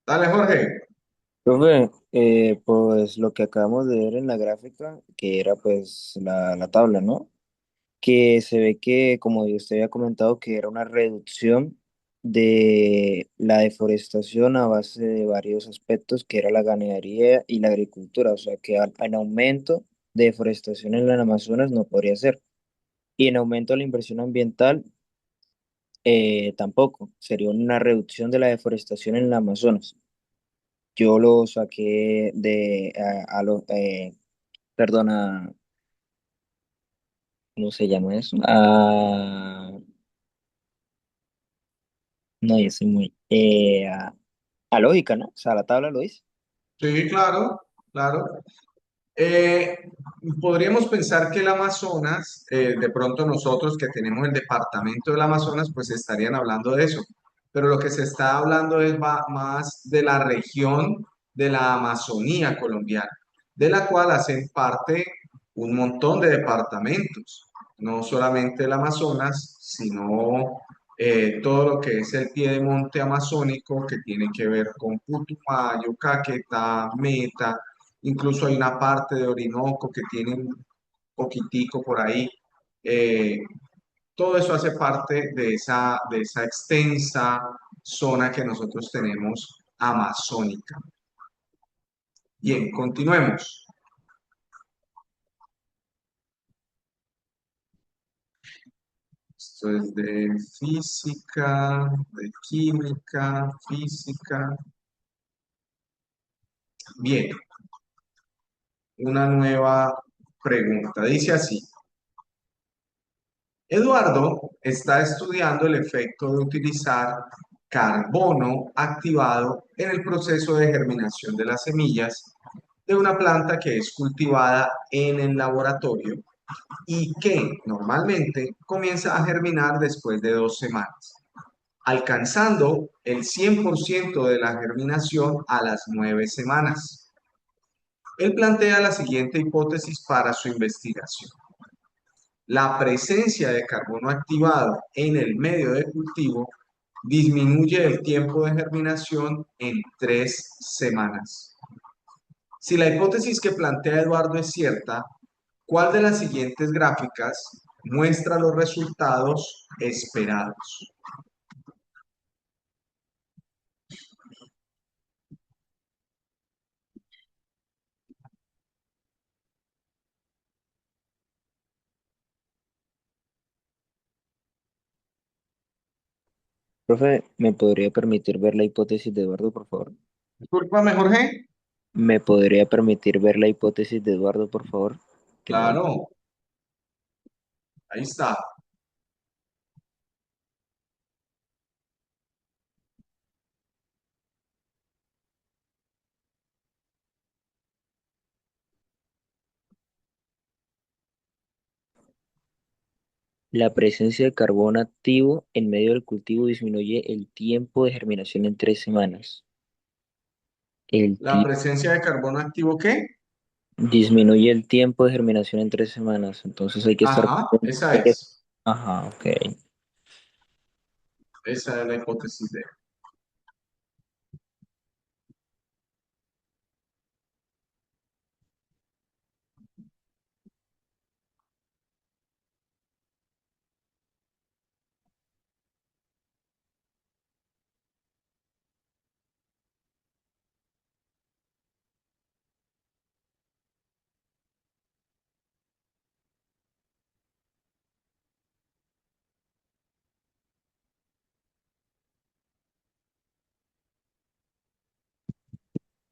Dale, Jorge. Profe, pues lo que acabamos de ver en la gráfica, que era pues la tabla, ¿no? Que se ve que, como usted había comentado, que era una reducción de la deforestación a base de varios aspectos, que era la ganadería y la agricultura, o sea, que en aumento de deforestación en el Amazonas no podría ser. Y en aumento de la inversión ambiental tampoco, sería una reducción de la deforestación en el Amazonas. Yo lo saqué perdona, ¿cómo se llama eso? No, yo soy muy, a lógica, ¿no? O sea, la tabla lo dice. Sí, claro, claro. Eh, Podríamos pensar que el Amazonas, de pronto nosotros que tenemos el departamento del Amazonas, pues estarían hablando de eso. Pero lo que se está hablando es más de la región de la Amazonía colombiana, de la cual hacen parte un montón de departamentos, no solamente el Amazonas, sino todo lo que es el piedemonte amazónico que tiene que ver con Putumayo, Caquetá, Meta. Incluso hay una parte de Orinoco que tiene un poquitico por ahí. Eh, Todo eso hace parte de esa extensa zona que nosotros tenemos amazónica. Bien, continuemos. Esto es de física, de química, física. Bien, una nueva pregunta. Dice así. Eduardo está estudiando el efecto de utilizar carbono activado en el proceso de germinación de las semillas de una planta que es cultivada en el laboratorio y que normalmente comienza a germinar después de 2 semanas, alcanzando el 100% de la germinación a las 9 semanas. Él plantea la siguiente hipótesis para su investigación. La presencia de carbono activado en el medio de cultivo disminuye el tiempo de germinación en 3 semanas. Si la hipótesis que plantea Eduardo es cierta, ¿cuál de las siguientes gráficas muestra los resultados esperados? Profe, ¿me podría permitir ver la hipótesis de Eduardo, por favor? Discúlpame, Jorge. ¿Me podría permitir ver la hipótesis de Eduardo, por favor? Que no. Claro, ahí está. La presencia de carbono activo en medio del cultivo disminuye el tiempo de germinación en 3 semanas. El La ti- presencia de carbono activo, ¿qué? Disminuye el tiempo de germinación en 3 semanas. Entonces hay que estar. Ajá, esa hay que- es. Ajá, ok. Esa es la hipótesis de.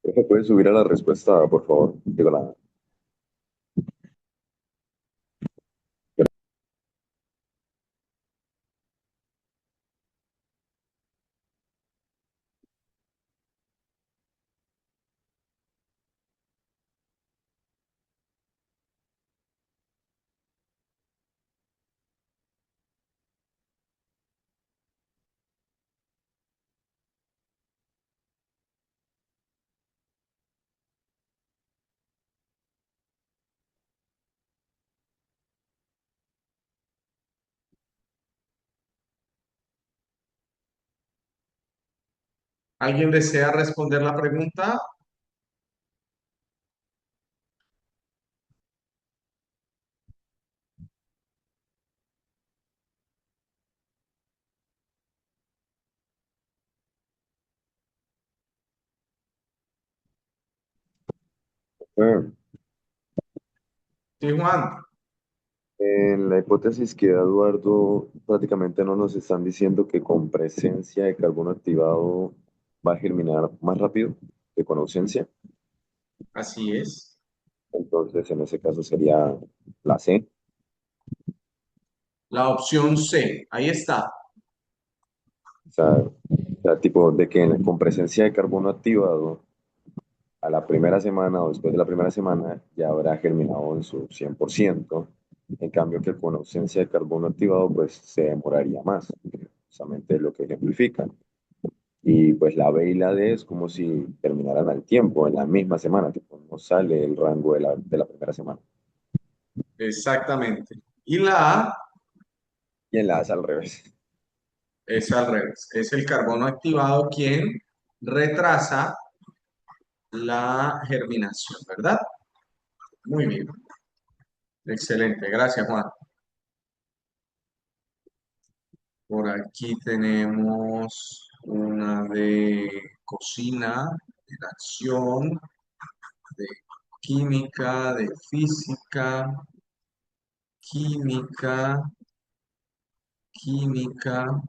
Profe, ¿puede subir a la respuesta, por favor? Digo, la... ¿Alguien desea responder la pregunta? Eh, Sí, Juan. En la hipótesis que da Eduardo, prácticamente no nos están diciendo que con presencia de carbono activado va a germinar más rápido que con ausencia. Así es. Entonces, en ese caso sería la C. La opción C. Ahí está. O sea, tipo de que con presencia de carbono activado a la primera semana o después de la primera semana ya habrá germinado en su 100%. En cambio que con ausencia de carbono activado pues se demoraría más, justamente es lo que ejemplifican. Y pues la B y la D es como si terminaran al tiempo, en la misma semana, tipo, no sale el rango de la primera semana. Exactamente. Y la A Y en la A es al revés. es al revés. Es el carbono activado quien retrasa la germinación, ¿verdad? Muy bien. Excelente. Gracias, Juan. Por aquí tenemos una de cocina, de acción, de química, de física, química, química.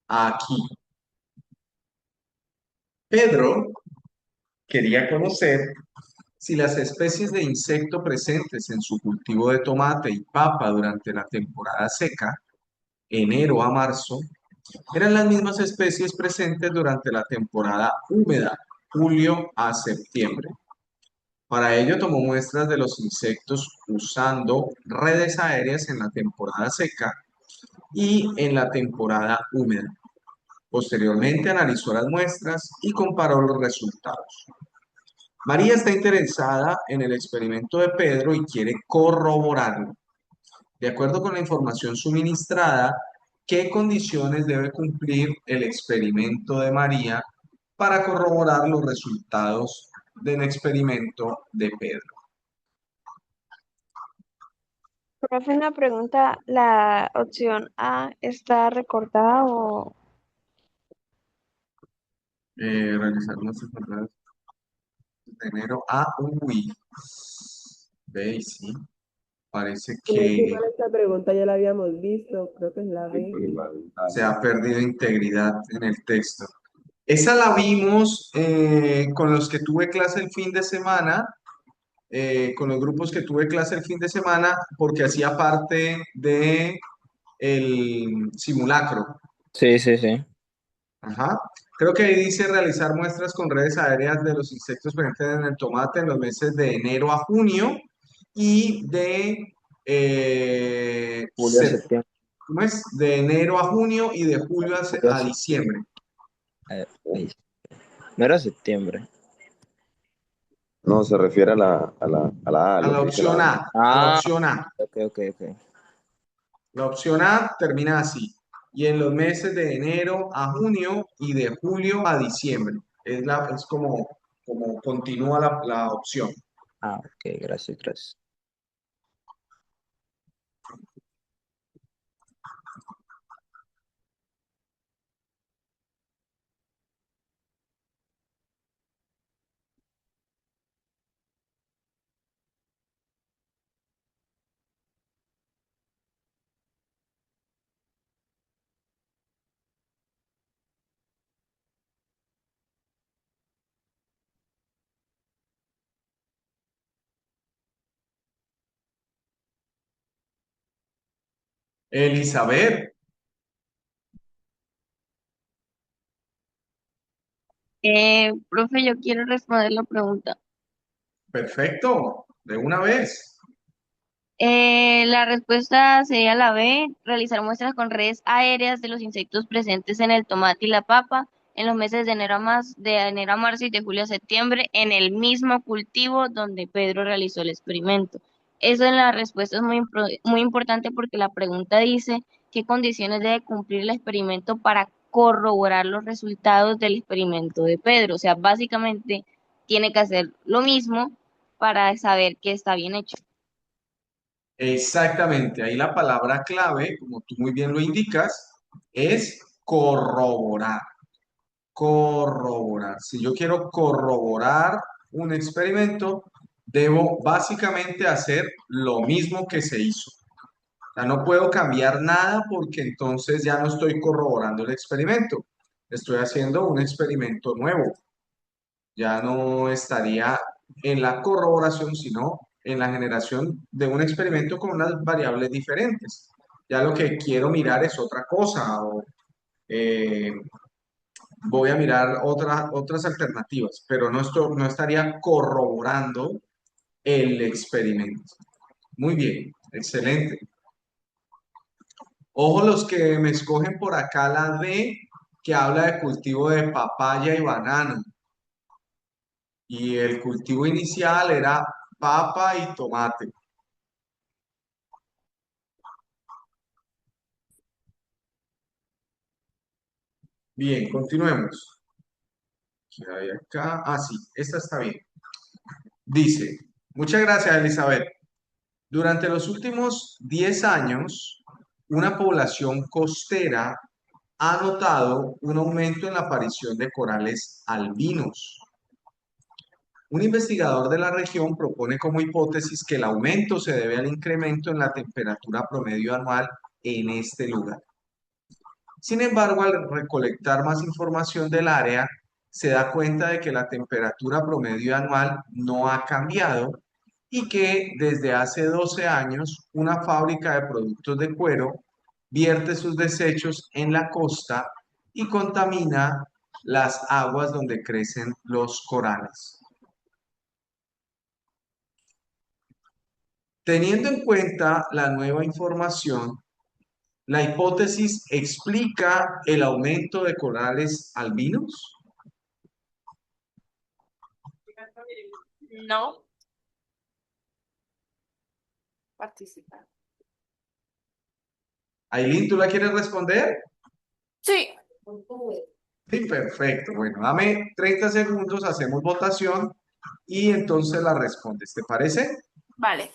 Aquí. Pedro quería conocer si las especies de insecto presentes en su cultivo de tomate y papa durante la temporada seca, enero a marzo, eran las mismas especies presentes durante la temporada húmeda, julio a septiembre. Para ello tomó muestras de los insectos usando redes aéreas en la temporada seca y en la temporada húmeda. Posteriormente analizó las muestras y comparó los resultados. María está interesada en el experimento de Pedro y quiere corroborarlo. De acuerdo con la información suministrada, ¿qué condiciones debe cumplir el experimento de María para corroborar los resultados del experimento de Pedro? Profe, una pregunta, ¿la opción A está recortada o Realizar nuestras jornadas de enero. Uy, veis, sí, parece Creo que que igual esta pregunta ya la habíamos visto, creo que es la Sí, B. pero igual, se ha perdido integridad en el texto. Esa la vimos con los que tuve clase el fin de semana, con los grupos que tuve clase el fin de semana, porque hacía parte de el simulacro. Sí, sí, sí. Ajá. Creo que ahí dice realizar muestras con redes aéreas de los insectos presentes en el tomate en los meses de enero a junio y de, Julio a septiembre. ¿cómo es? De enero a junio y de julio Julio a a diciembre. ahí. No era septiembre. no, se refiere a la A, A lo la que dice la opción A. A. A la Ah, opción A. ok, ok, ok. La opción A termina así. Y en los meses de enero a junio y de julio a diciembre. Es como continúa la opción. Ah, ok, gracias, gracias. Elizabeth, Profe, yo quiero responder la pregunta. perfecto, de una vez. La respuesta sería la B, realizar muestras con redes aéreas de los insectos presentes en el tomate y la papa en los meses de enero a marzo y de julio a septiembre en el mismo cultivo donde Pedro realizó el experimento. Eso en la respuesta es muy importante porque la pregunta dice qué condiciones debe cumplir el experimento para corroborar los resultados del experimento de Pedro. O sea, básicamente tiene que hacer lo mismo para saber que está bien hecho. Exactamente, ahí la palabra clave, como tú muy bien lo indicas, es corroborar. Corroborar. Si yo quiero corroborar un experimento, debo básicamente hacer lo mismo que se hizo. O sea, no puedo cambiar nada porque entonces ya no estoy corroborando el experimento. Estoy haciendo un experimento nuevo. Ya no estaría en la corroboración, sino en la generación de un experimento con unas variables diferentes. Ya lo que quiero mirar es otra cosa o eh, voy a mirar otras alternativas, pero no estaría corroborando el experimento. Muy bien, excelente. Ojo los que me escogen por acá la D, que habla de cultivo de papaya y banano. Y el cultivo inicial era papa y tomate. Bien, continuemos. ¿Qué hay acá? Sí, esta está bien. Dice, muchas gracias, Elizabeth. Durante los últimos 10 años, una población costera ha notado un aumento en la aparición de corales albinos. Un investigador de la región propone como hipótesis que el aumento se debe al incremento en la temperatura promedio anual en este lugar. Sin embargo, al recolectar más información del área, se da cuenta de que la temperatura promedio anual no ha cambiado y que desde hace 12 años una fábrica de productos de cuero vierte sus desechos en la costa y contamina las aguas donde crecen los corales. Teniendo en cuenta la nueva información, la hipótesis explica el aumento de corales albinos. No. Participar. Ailín, ¿tú la quieres responder? Sí, Sí, perfecto. Bueno, dame 30 segundos, hacemos votación y entonces la respondes. ¿Te parece? vale.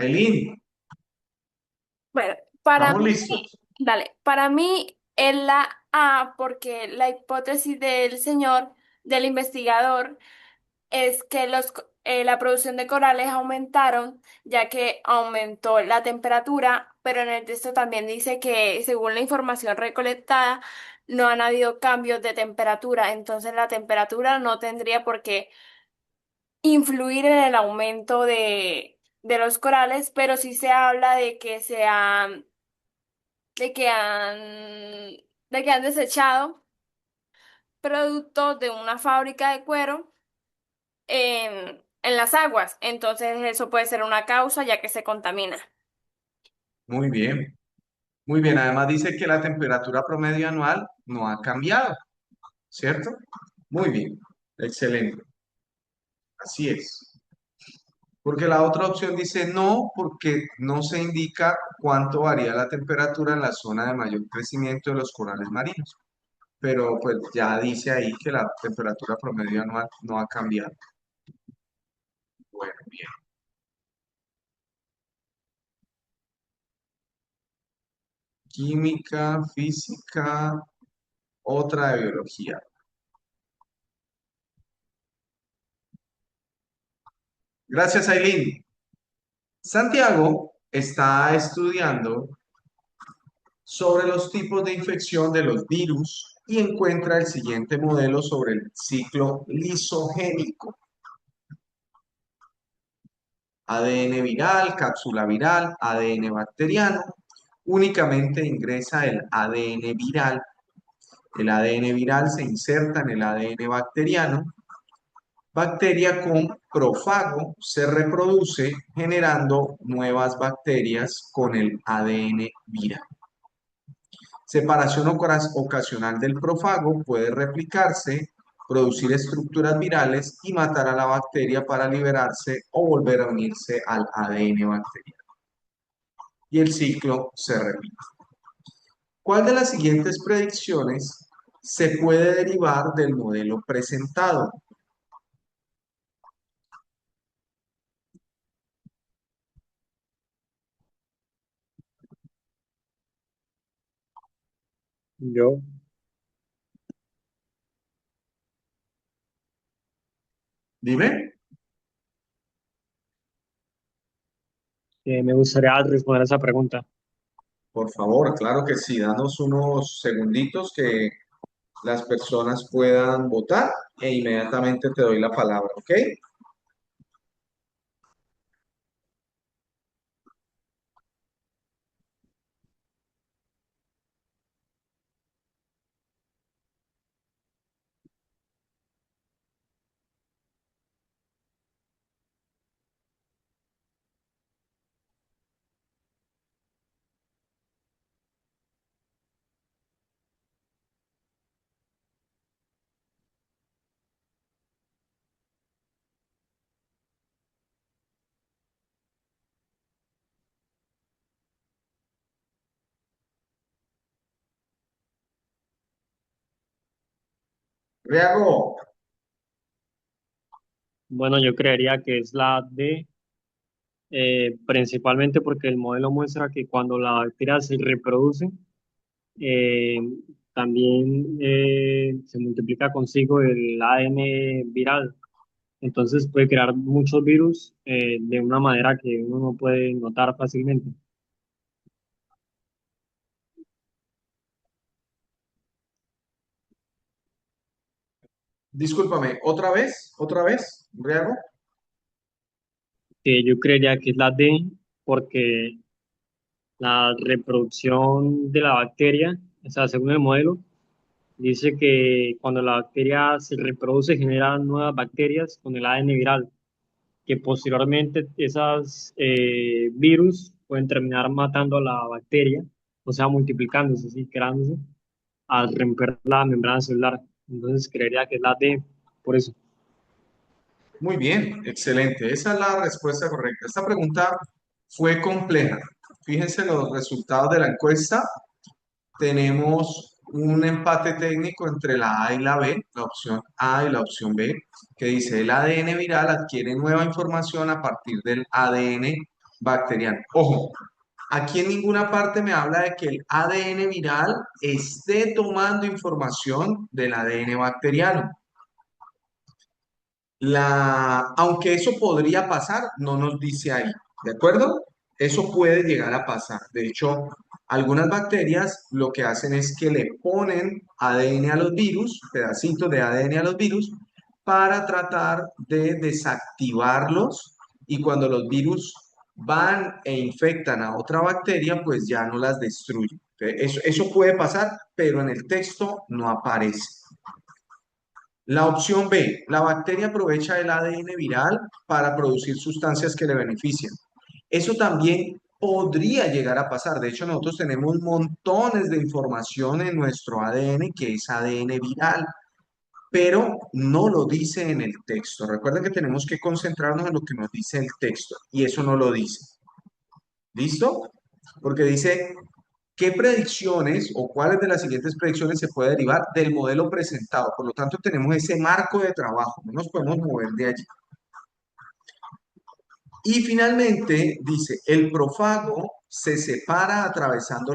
Ailín, Bueno, para ¿estamos mí, listos? dale, para mí es la A porque la hipótesis del señor, del investigador, es que la producción de corales aumentaron ya que aumentó la temperatura, pero en el texto también dice que según la información recolectada no han habido cambios de temperatura, entonces la temperatura no tendría por qué influir en el aumento de los corales, pero sí se habla de que han, de que han desechado productos de una fábrica de cuero en las aguas. Entonces eso puede ser una causa ya que se contamina. Muy bien, muy bien. Además dice que la temperatura promedio anual no ha cambiado, ¿cierto? Muy bien, excelente. Así es. Porque la otra opción dice no, porque no se indica cuánto varía la temperatura en la zona de mayor crecimiento de los corales marinos. Pero pues ya dice ahí que la temperatura promedio anual no ha cambiado. Bueno, bien. Química, física, otra de biología. Gracias, Aileen. Santiago está estudiando sobre los tipos de infección de los virus y encuentra el siguiente modelo sobre el ciclo lisogénico. ADN viral, cápsula viral, ADN bacteriano. Únicamente ingresa el ADN viral. El ADN viral se inserta en el ADN bacteriano. Bacteria con profago se reproduce generando nuevas bacterias con el ADN viral. Separación ocasional del profago puede replicarse, producir estructuras virales y matar a la bacteria para liberarse o volver a unirse al ADN bacteriano. Y el ciclo se repite. ¿Cuál de las siguientes predicciones se puede derivar del modelo presentado? Yo Dime, me gustaría responder a esa pregunta. por favor, claro que sí, danos unos segunditos que las personas puedan votar e inmediatamente te doy la palabra, ¿ok? Riago, Bueno, yo creería que es la D, principalmente porque el modelo muestra que cuando la bacteria se reproduce, eh, también se multiplica consigo el ADN viral. Entonces puede crear muchos virus de una manera que uno no puede notar fácilmente. Discúlpame, otra vez, Riago. Que yo creería que es la D, porque la reproducción de la bacteria, o sea, según el modelo, dice que cuando la bacteria se reproduce genera nuevas bacterias con el ADN viral, que posteriormente esas virus pueden terminar matando a la bacteria, o sea, multiplicándose, así, creándose, al romper la membrana celular. Entonces creería que es la D, por eso. Muy bien, excelente. Esa es la respuesta correcta. Esta pregunta fue compleja. Fíjense los resultados de la encuesta. Tenemos un empate técnico entre la A y la B, la opción A y la opción B, que dice el ADN viral adquiere nueva información a partir del ADN bacteriano. Ojo, aquí en ninguna parte me habla de que el ADN viral esté tomando información del ADN bacteriano. Aunque eso podría pasar, no nos dice ahí, ¿de acuerdo? Eso puede llegar a pasar. De hecho, algunas bacterias lo que hacen es que le ponen ADN a los virus, pedacitos de ADN a los virus, para tratar de desactivarlos y cuando los virus van e infectan a otra bacteria, pues ya no las destruyen. Eso puede pasar, pero en el texto no aparece. La opción B, la bacteria aprovecha el ADN viral para producir sustancias que le benefician. Eso también podría llegar a pasar. De hecho, nosotros tenemos montones de información en nuestro ADN que es ADN viral, pero no lo dice en el texto. Recuerden que tenemos que concentrarnos en lo que nos dice el texto y eso no lo dice. ¿Listo? Porque dice, ¿qué predicciones o cuáles de las siguientes predicciones se puede derivar del modelo presentado? Por lo tanto, tenemos ese marco de trabajo, no nos podemos mover de allí. Y finalmente dice, el profago se separa atravesando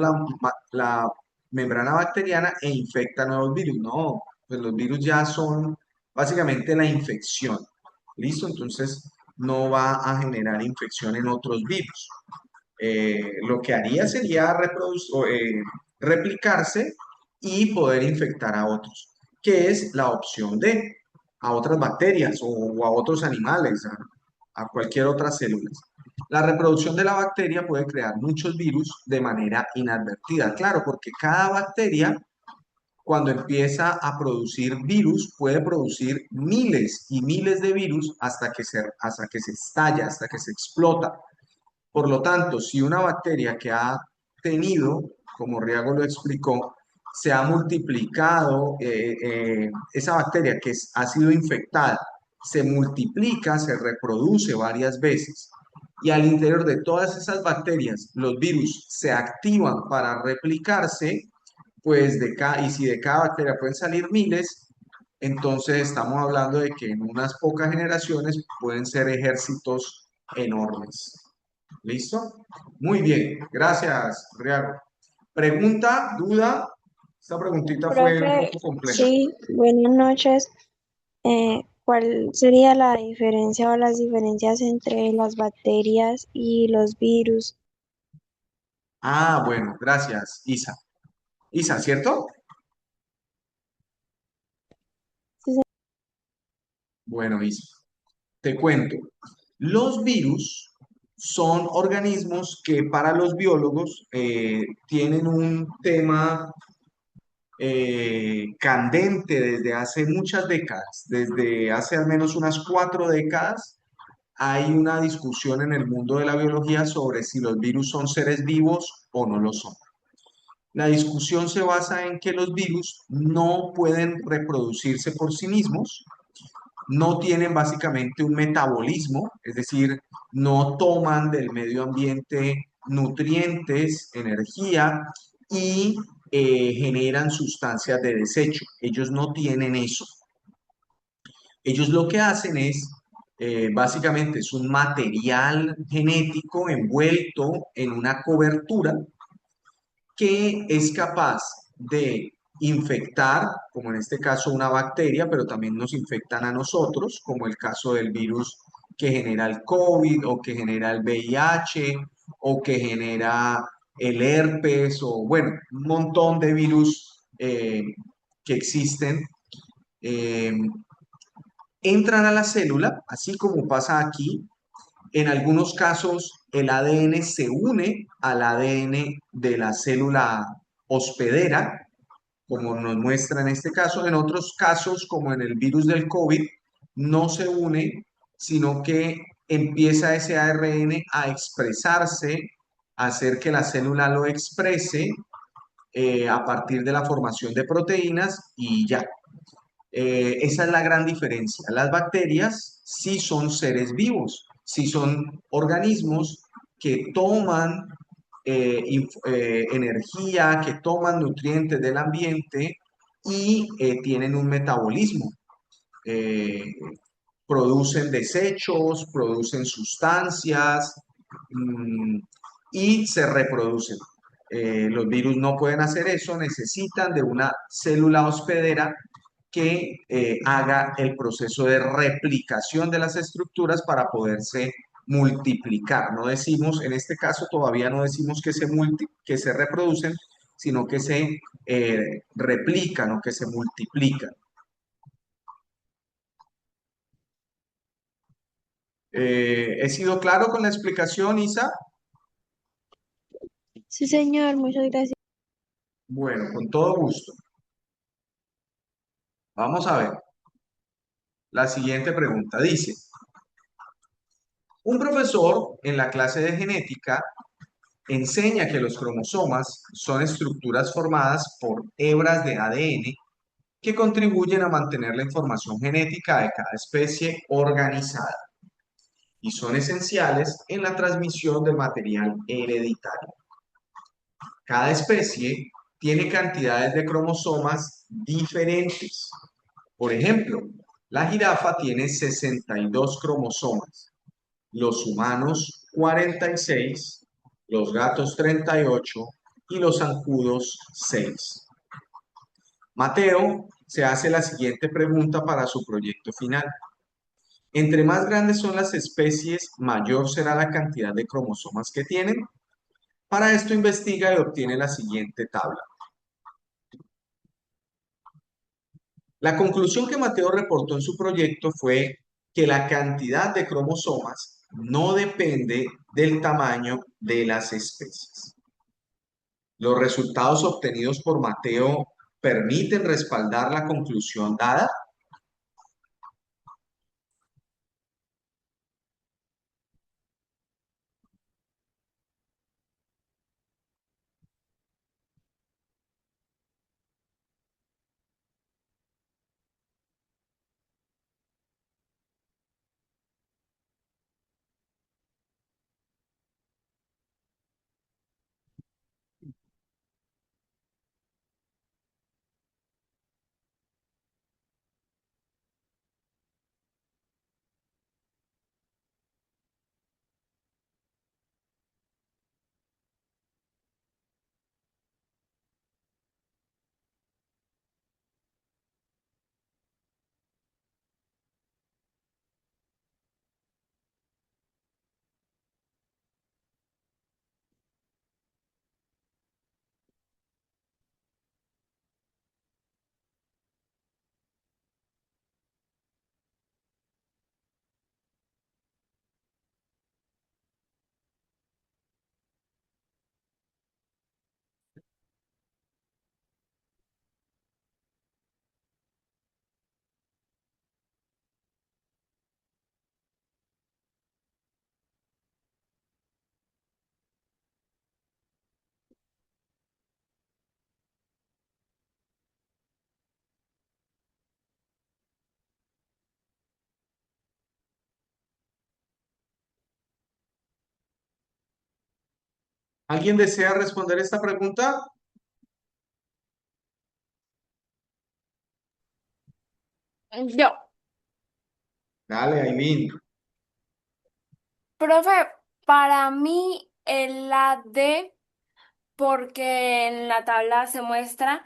la membrana bacteriana e infecta nuevos virus. No, pues los virus ya son básicamente la infección. ¿Listo? Entonces no va a generar infección en otros virus. Lo que haría sería replicarse y poder infectar a otros, que es la opción D, a otras bacterias o a otros animales, a cualquier otra célula. La reproducción de la bacteria puede crear muchos virus de manera inadvertida, claro, porque cada bacteria cuando empieza a producir virus, puede producir miles y miles de virus hasta que se estalla, hasta que se explota. Por lo tanto, si una bacteria que ha tenido, como Riago lo explicó, se ha multiplicado, esa bacteria ha sido infectada, se multiplica, se reproduce varias veces. Y al interior de todas esas bacterias, los virus se activan para replicarse, pues y si de cada bacteria pueden salir miles, entonces estamos hablando de que en unas pocas generaciones pueden ser ejércitos enormes. ¿Listo? Muy bien, gracias, Riago. ¿Pregunta, duda? Esta preguntita fue un Profe, poco compleja. sí, buenas noches. ¿Cuál sería la diferencia o las diferencias entre las bacterias y los virus? Ah, bueno, gracias, Isa. Isa, ¿cierto? Sí, Bueno, Isa, te cuento. Los virus son organismos que para los biólogos tienen un tema candente desde hace muchas décadas, desde hace al menos unas 4 décadas. Hay una discusión en el mundo de la biología sobre si los virus son seres vivos o no lo son. La discusión se basa en que los virus no pueden reproducirse por sí mismos, no tienen básicamente un metabolismo, es decir, no toman del medio ambiente nutrientes, energía y generan sustancias de desecho. Ellos no tienen eso. Ellos lo que hacen es, básicamente, es un material genético envuelto en una cobertura que es capaz de infectar, como en este caso una bacteria, pero también nos infectan a nosotros, como el caso del virus que genera el COVID o que genera el VIH o que genera el herpes o bueno, un montón de virus que existen. eh, Entran a la célula, así como pasa aquí. En algunos casos, el ADN se une al ADN de la célula hospedera, como nos muestra en este caso. En otros casos, como en el virus del COVID, no se une, sino que empieza ese ARN a expresarse, a hacer que la célula lo exprese a partir de la formación de proteínas y ya. Esa es la gran diferencia. Las bacterias sí son seres vivos, sí son organismos que toman energía, que toman nutrientes del ambiente y tienen un metabolismo. Eh, Producen desechos, producen sustancias mm, y se reproducen. Los virus no pueden hacer eso, necesitan de una célula hospedera que haga el proceso de replicación de las estructuras para poderse multiplicar. No decimos, en este caso todavía no decimos que se reproducen, sino que se replican o que se multiplican. ¿He sido claro con la explicación, Isa? Sí, señor, muchas gracias. Bueno, con todo gusto. Vamos a ver. La siguiente pregunta dice, un profesor en la clase de genética enseña que los cromosomas son estructuras formadas por hebras de ADN que contribuyen a mantener la información genética de cada especie organizada y son esenciales en la transmisión del material hereditario. Cada especie tiene cantidades de cromosomas diferentes. Por ejemplo, la jirafa tiene 62 cromosomas, los humanos 46, los gatos 38 y los zancudos 6. Mateo se hace la siguiente pregunta para su proyecto final. Entre más grandes son las especies, mayor será la cantidad de cromosomas que tienen. Para esto investiga y obtiene la siguiente tabla. La conclusión que Mateo reportó en su proyecto fue que la cantidad de cromosomas no depende del tamaño de las especies. Los resultados obtenidos por Mateo permiten respaldar la conclusión dada. ¿Alguien desea responder esta pregunta? Yo, Dale, Aileen. profe, para mí la D, porque en la tabla se muestra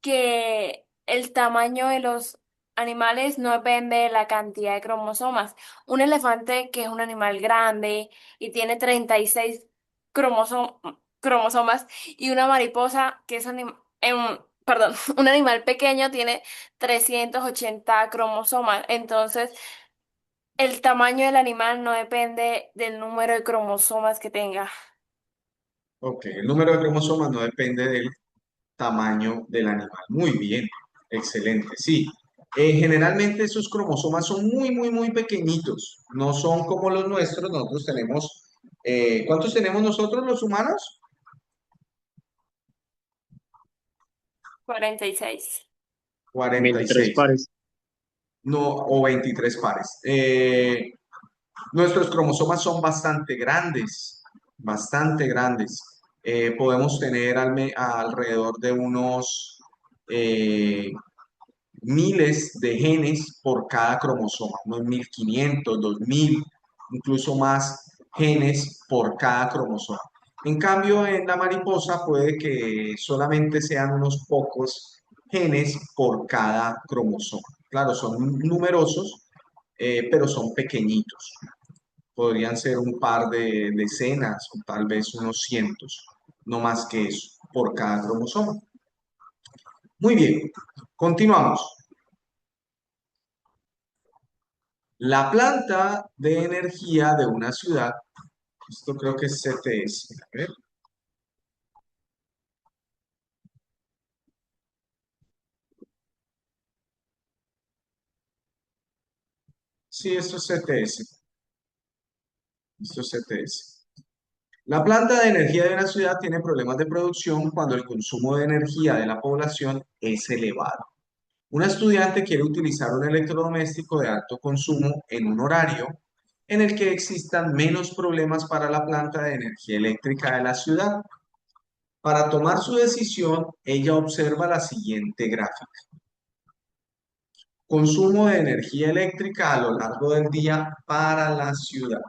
que el tamaño de los animales no depende de la cantidad de cromosomas. Un elefante, que es un animal grande y tiene 36 cromosomas, y una mariposa, que es perdón, un animal pequeño, tiene 380 cromosomas. Entonces, el tamaño del animal no depende del número de cromosomas que tenga. Ok, el número de cromosomas no depende del tamaño del animal. Muy bien, excelente, sí. Generalmente esos cromosomas son muy pequeñitos, no son como los nuestros. Nosotros tenemos, ¿cuántos tenemos nosotros los humanos? 46. 23 46, pares. no, o 23 pares. Nuestros cromosomas son bastante grandes, bastante grandes. Podemos tener alrededor de unos eh, miles de genes por cada cromosoma, unos 1500, 2000, incluso más genes por cada cromosoma. En cambio, en la mariposa puede que solamente sean unos pocos genes por cada cromosoma. Claro, son numerosos, pero son pequeñitos. Podrían ser un par de decenas o tal vez unos cientos, no más que eso, por cada cromosoma. Muy bien, continuamos. La planta de energía de una ciudad, esto creo que es CTS, a ver, sí, esto es CTS, esto es CTS. La planta de energía de una ciudad tiene problemas de producción cuando el consumo de energía de la población es elevado. Una estudiante quiere utilizar un electrodoméstico de alto consumo en un horario en el que existan menos problemas para la planta de energía eléctrica de la ciudad. Para tomar su decisión, ella observa la siguiente gráfica. Consumo de energía eléctrica a lo largo del día para la ciudad.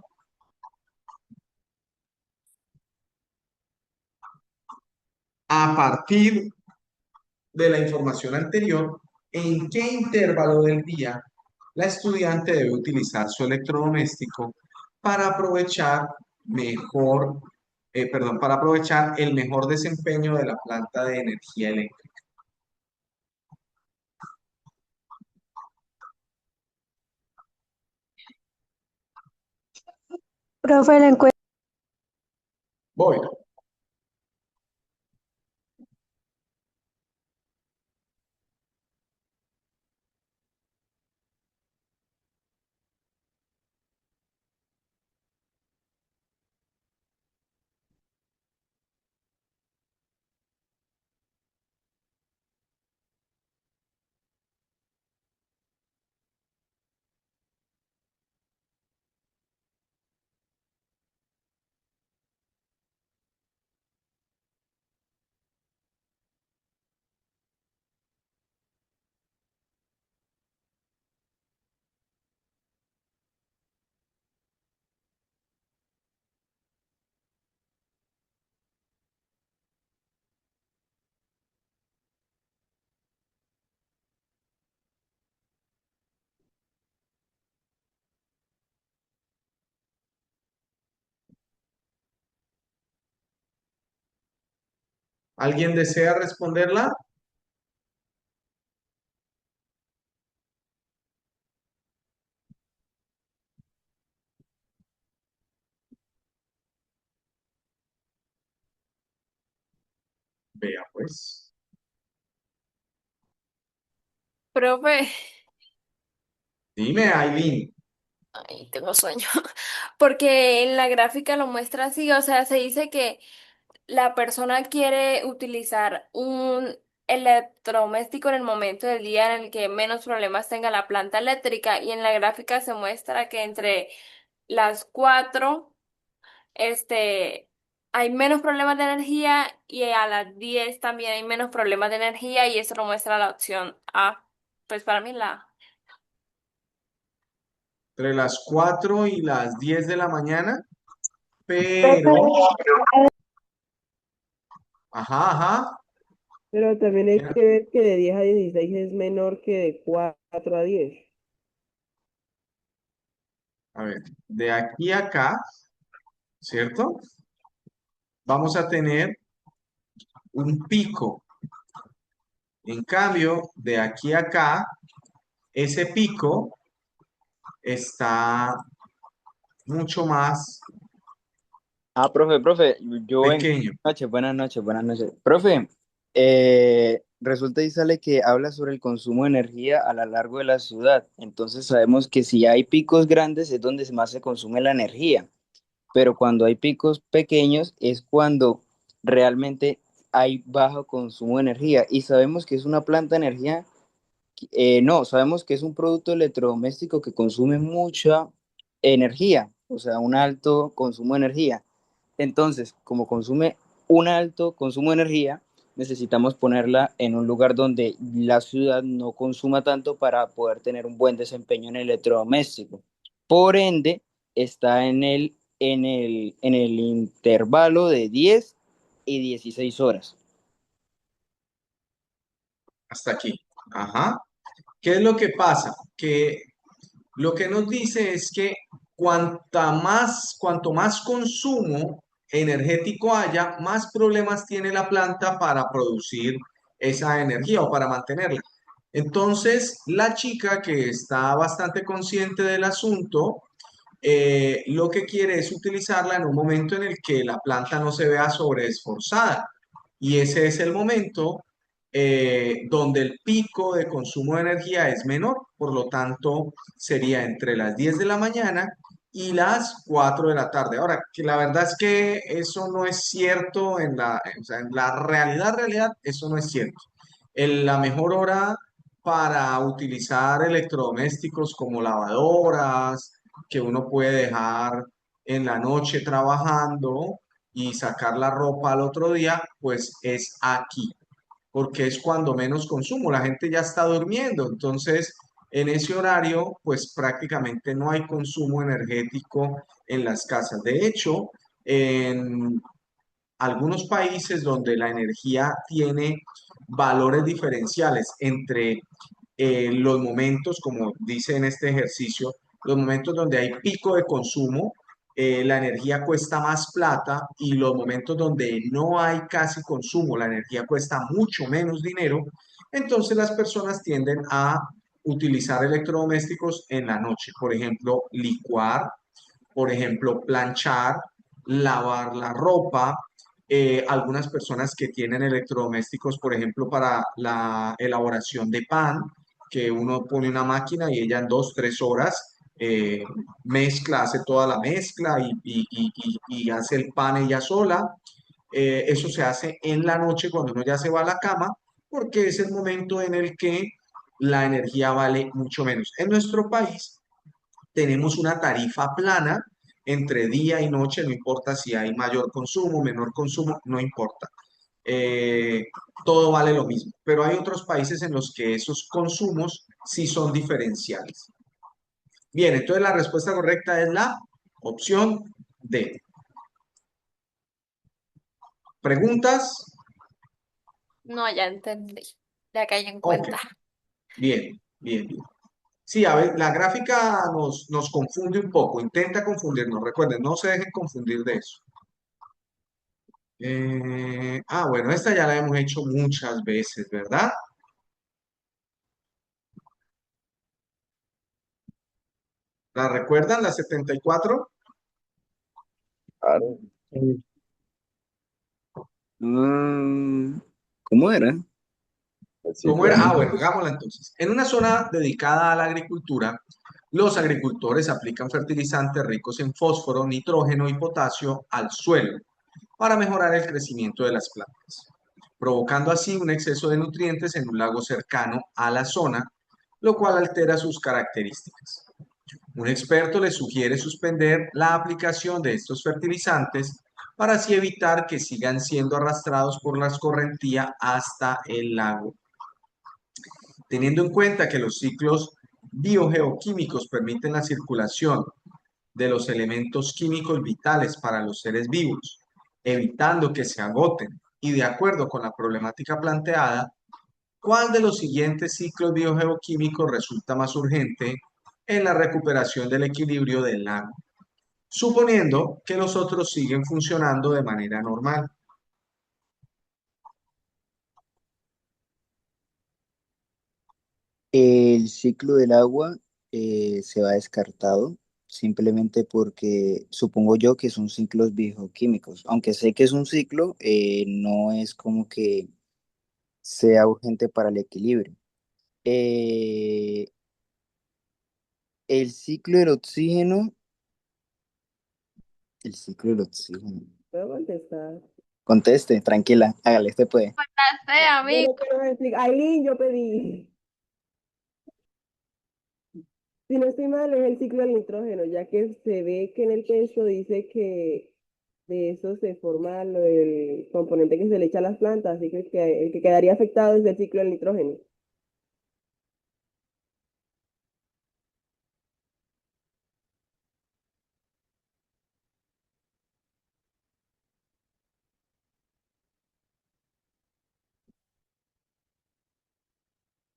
A partir de la información anterior, ¿en qué intervalo del día la estudiante debe utilizar su electrodoméstico para aprovechar para aprovechar el mejor desempeño de la planta de energía eléctrica? Profe, la encuesta. Voy. ¿Alguien desea responderla? Vea pues. Profe, Dime, Aileen. ay, tengo sueño. Porque en la gráfica lo muestra así, o sea, se dice que la persona quiere utilizar un electrodoméstico en el momento del día en el que menos problemas tenga la planta eléctrica, y en la gráfica se muestra que entre las 4, hay menos problemas de energía, y a las 10 también hay menos problemas de energía, y eso lo muestra la opción A. Pues para mí la... Entre las 4 y las 10 de la mañana, Profe, pero, ajá, ajá, Pero también hay que ver que de 10 a 16 es menor que de 4 a 10. A ver, de aquí a acá, ¿cierto? Vamos a tener un pico. En cambio, de aquí a acá, ese pico está mucho más Profe, yo en pequeño. buenas noches, buenas noches. Profe, resulta y sale que habla sobre el consumo de energía a lo largo de la ciudad. Entonces sabemos que si hay picos grandes es donde más se consume la energía, pero cuando hay picos pequeños es cuando realmente hay bajo consumo de energía. Y sabemos que es una planta de energía, no, sabemos que es un producto electrodoméstico que consume mucha energía, o sea, un alto consumo de energía. Entonces, como consume un alto consumo de energía, necesitamos ponerla en un lugar donde la ciudad no consuma tanto para poder tener un buen desempeño en el electrodoméstico. Por ende, está en el intervalo de 10 y 16 horas. Hasta aquí. Ajá. ¿Qué es lo que pasa? Que lo que nos dice es que cuanto más consumo energético haya, más problemas tiene la planta para producir esa energía o para mantenerla. Entonces, la chica que está bastante consciente del asunto, lo que quiere es utilizarla en un momento en el que la planta no se vea sobreesforzada. Y ese es el momento donde el pico de consumo de energía es menor. Por lo tanto, sería entre las 10 de la mañana y las 4 de la tarde. Ahora, que la verdad es que eso no es cierto o sea, en la realidad, eso no es cierto. La mejor hora para utilizar electrodomésticos como lavadoras, que uno puede dejar en la noche trabajando y sacar la ropa al otro día, pues es aquí, porque es cuando menos consumo, la gente ya está durmiendo, entonces en ese horario, pues prácticamente no hay consumo energético en las casas. De hecho, en algunos países donde la energía tiene valores diferenciales entre los momentos, como dice en este ejercicio, los momentos donde hay pico de consumo, la energía cuesta más plata y los momentos donde no hay casi consumo, la energía cuesta mucho menos dinero, entonces las personas tienden a utilizar electrodomésticos en la noche, por ejemplo, licuar, por ejemplo, planchar, lavar la ropa. Algunas personas que tienen electrodomésticos, por ejemplo, para la elaboración de pan, que uno pone una máquina y ella en 2, 3 horas mezcla, hace toda la mezcla y hace el pan ella sola. Eso se hace en la noche cuando uno ya se va a la cama, porque es el momento en el que la energía vale mucho menos. En nuestro país tenemos una tarifa plana entre día y noche, no importa si hay mayor consumo, menor consumo, no importa. Eh, Todo vale lo mismo, pero hay otros países en los que esos consumos sí son diferenciales. Bien, entonces la respuesta correcta es la opción D. ¿Preguntas? No, ya entendí. Ya caí en Ok, cuenta. bien. Sí, a ver, la gráfica nos confunde un poco, intenta confundirnos. Recuerden, no se dejen confundir de eso. Bueno, esta ya la hemos hecho muchas veces, ¿verdad? ¿La recuerdan, la 74? Claro. Eh, Mm, ¿Cómo era? Sí, ¿Cómo era? claro. Bueno, hagámosla entonces. En una zona dedicada a la agricultura, los agricultores aplican fertilizantes ricos en fósforo, nitrógeno y potasio al suelo para mejorar el crecimiento de las plantas, provocando así un exceso de nutrientes en un lago cercano a la zona, lo cual altera sus características. Un experto le sugiere suspender la aplicación de estos fertilizantes para así evitar que sigan siendo arrastrados por la escorrentía hasta el lago. Teniendo en cuenta que los ciclos biogeoquímicos permiten la circulación de los elementos químicos vitales para los seres vivos, evitando que se agoten y de acuerdo con la problemática planteada, ¿cuál de los siguientes ciclos biogeoquímicos resulta más urgente en la recuperación del equilibrio del lago? Suponiendo que los otros siguen funcionando de manera normal. El ciclo del agua se va descartado simplemente porque supongo yo que son ciclos bioquímicos. Aunque sé que es un ciclo, no es como que sea urgente para el equilibrio. Eh, el ciclo del oxígeno, el ciclo del oxígeno. ¿Puedo contestar? Conteste, tranquila, hágale, usted puede. No sé, amigo. Bueno, pero me explica. Aileen, yo pedí. Si no estoy mal, es el ciclo del nitrógeno, ya que se ve que en el texto dice que de eso se forma el componente que se le echa a las plantas, así que el que quedaría afectado es el ciclo del nitrógeno.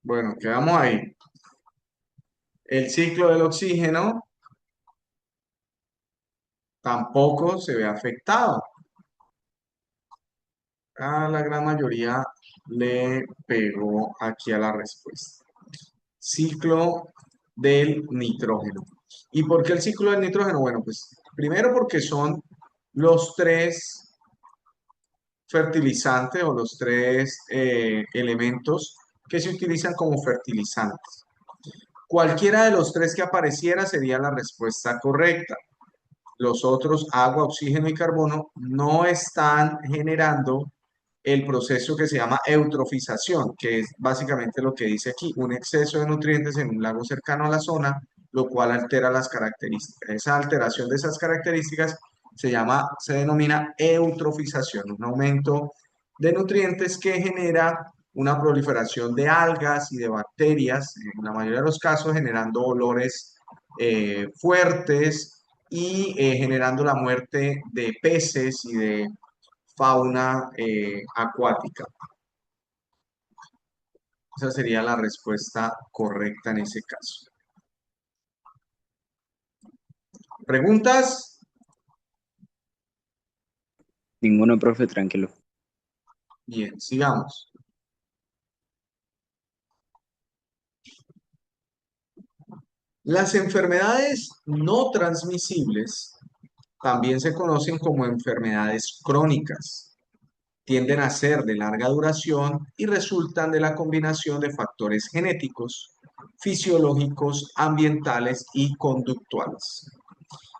Bueno, quedamos ahí. El ciclo del oxígeno tampoco se ve afectado. A la gran mayoría le pegó aquí a la respuesta. Ciclo del nitrógeno. ¿Y por qué el ciclo del nitrógeno? Bueno, pues primero porque son los tres fertilizantes o los tres elementos que se utilizan como fertilizantes. Cualquiera de los tres que apareciera sería la respuesta correcta. Los otros, agua, oxígeno y carbono, no están generando el proceso que se llama eutrofización, que es básicamente lo que dice aquí, un exceso de nutrientes en un lago cercano a la zona, lo cual altera las características. Esa alteración de esas características se denomina eutrofización, un aumento de nutrientes que genera una proliferación de algas y de bacterias, en la mayoría de los casos generando olores fuertes y generando la muerte de peces y de fauna acuática. Esa sería la respuesta correcta en ese caso. ¿Preguntas? Ninguno, profe, tranquilo. Bien, sigamos. Las enfermedades no transmisibles también se conocen como enfermedades crónicas. Tienden a ser de larga duración y resultan de la combinación de factores genéticos, fisiológicos, ambientales y conductuales.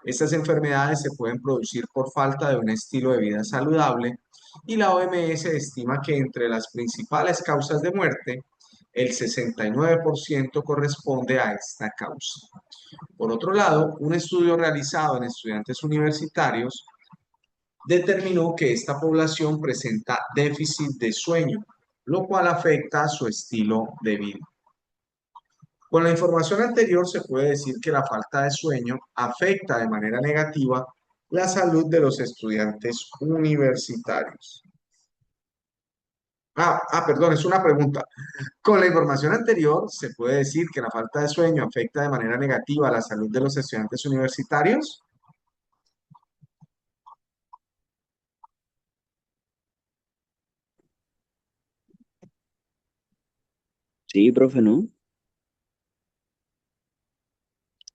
Estas enfermedades se pueden producir por falta de un estilo de vida saludable y la OMS estima que entre las principales causas de muerte, el 69% corresponde a esta causa. Por otro lado, un estudio realizado en estudiantes universitarios determinó que esta población presenta déficit de sueño, lo cual afecta a su estilo de vida. Con la información anterior se puede decir que la falta de sueño afecta de manera negativa la salud de los estudiantes universitarios. Perdón, es una pregunta. Con la información anterior se puede decir que la falta de sueño afecta de manera negativa la salud de los estudiantes universitarios. Sí, profe, ¿no?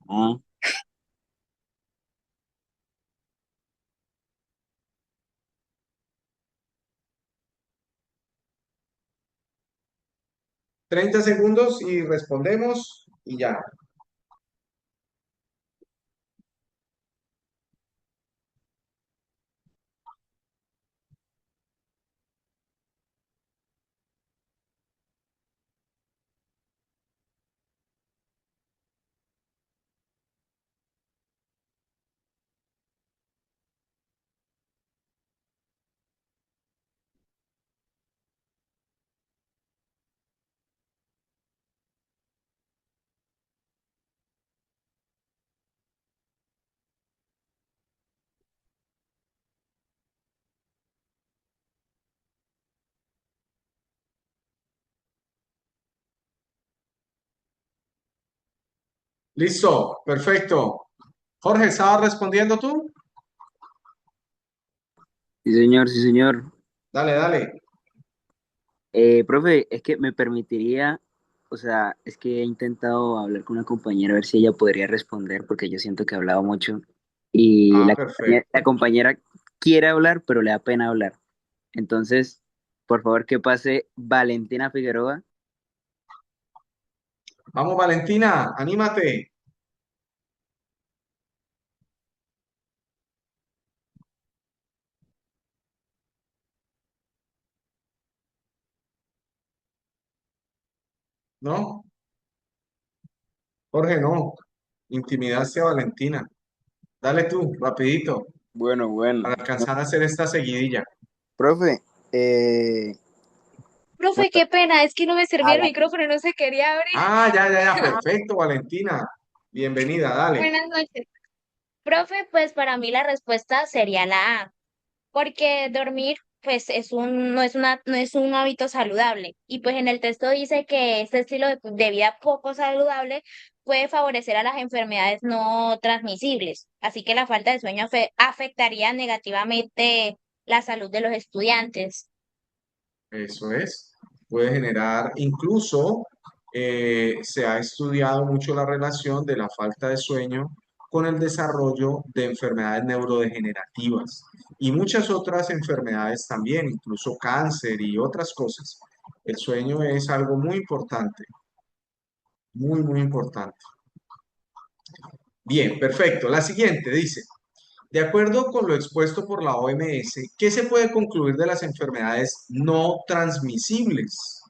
Ah, 30 segundos y respondemos y ya. Listo, perfecto. Jorge, ¿estabas respondiendo tú? Sí, señor, sí, señor. Dale, dale. Profe, es que me permitiría, o sea, es que he intentado hablar con una compañera a ver si ella podría responder, porque yo siento que he hablado mucho y Ah, la perfecto. compañera quiere hablar, pero le da pena hablar. Entonces, por favor, que pase Valentina Figueroa. Vamos, Valentina, anímate. ¿No? Jorge, no. Intimidaste a Valentina. Dale tú, rapidito, Bueno, bueno. para alcanzar a hacer esta seguidilla. Profe, eh, Profe, bueno, qué pena, es que no me servía el hágale. micrófono, no se quería abrir. Ah, ya, ya, ya, perfecto, Valentina. Bienvenida, dale. Buenas noches. Profe, pues para mí la respuesta sería la A, porque dormir pues no es un hábito saludable. Y pues en el texto dice que este estilo de vida poco saludable puede favorecer a las enfermedades no transmisibles. Así que la falta de sueño afectaría negativamente la salud de los estudiantes. Eso es. Puede generar, incluso se ha estudiado mucho la relación de la falta de sueño con el desarrollo de enfermedades neurodegenerativas y muchas otras enfermedades también, incluso cáncer y otras cosas. El sueño es algo muy importante, muy, muy importante. Bien, perfecto. La siguiente dice, de acuerdo con lo expuesto por la OMS, ¿qué se puede concluir de las enfermedades no transmisibles?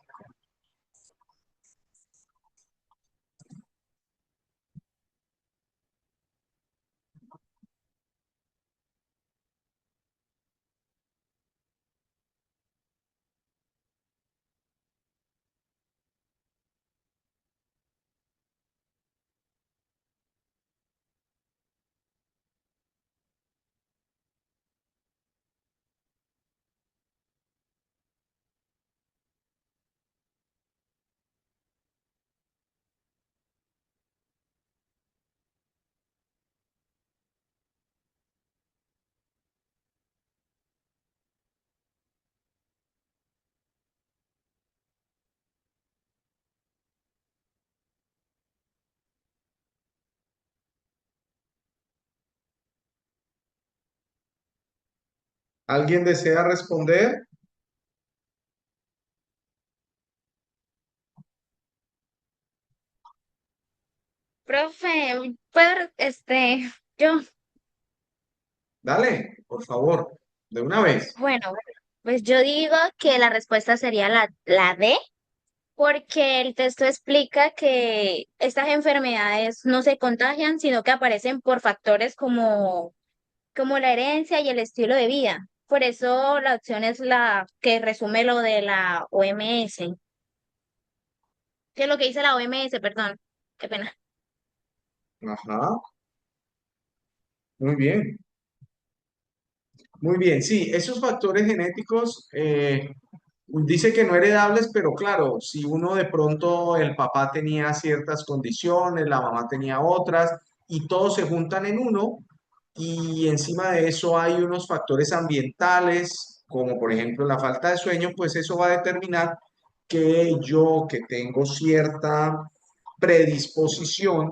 ¿Alguien desea responder? Profe, ¿puedo, yo, Dale, por favor, de una vez. bueno, pues yo digo que la respuesta sería la D, porque el texto explica que estas enfermedades no se contagian, sino que aparecen por factores como la herencia y el estilo de vida. Por eso la opción es la que resume lo de la OMS, que es lo que dice la OMS, perdón, qué pena. Ajá, muy bien, muy bien. Sí, esos factores genéticos dice que no heredables, pero claro, si uno de pronto el papá tenía ciertas condiciones, la mamá tenía otras, y todos se juntan en uno, y encima de eso hay unos factores ambientales, como por ejemplo la falta de sueño, pues eso va a determinar que yo que tengo cierta predisposición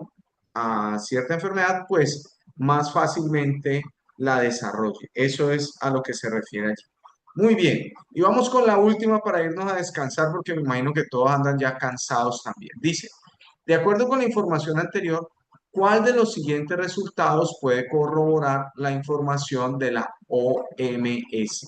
a cierta enfermedad, pues más fácilmente la desarrolle. Eso es a lo que se refiere allí. Muy bien, y vamos con la última para irnos a descansar porque me imagino que todos andan ya cansados también. Dice, de acuerdo con la información anterior, ¿cuál de los siguientes resultados puede corroborar la información de la OMS?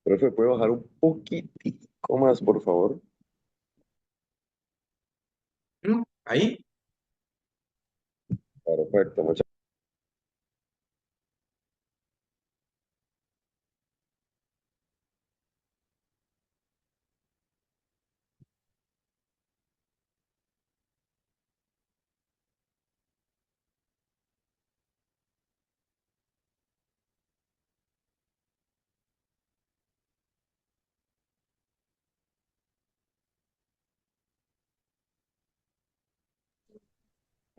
Profe, ¿puede bajar un poquitico más, por favor? ¿Mm? Ahí, Perfecto, muchas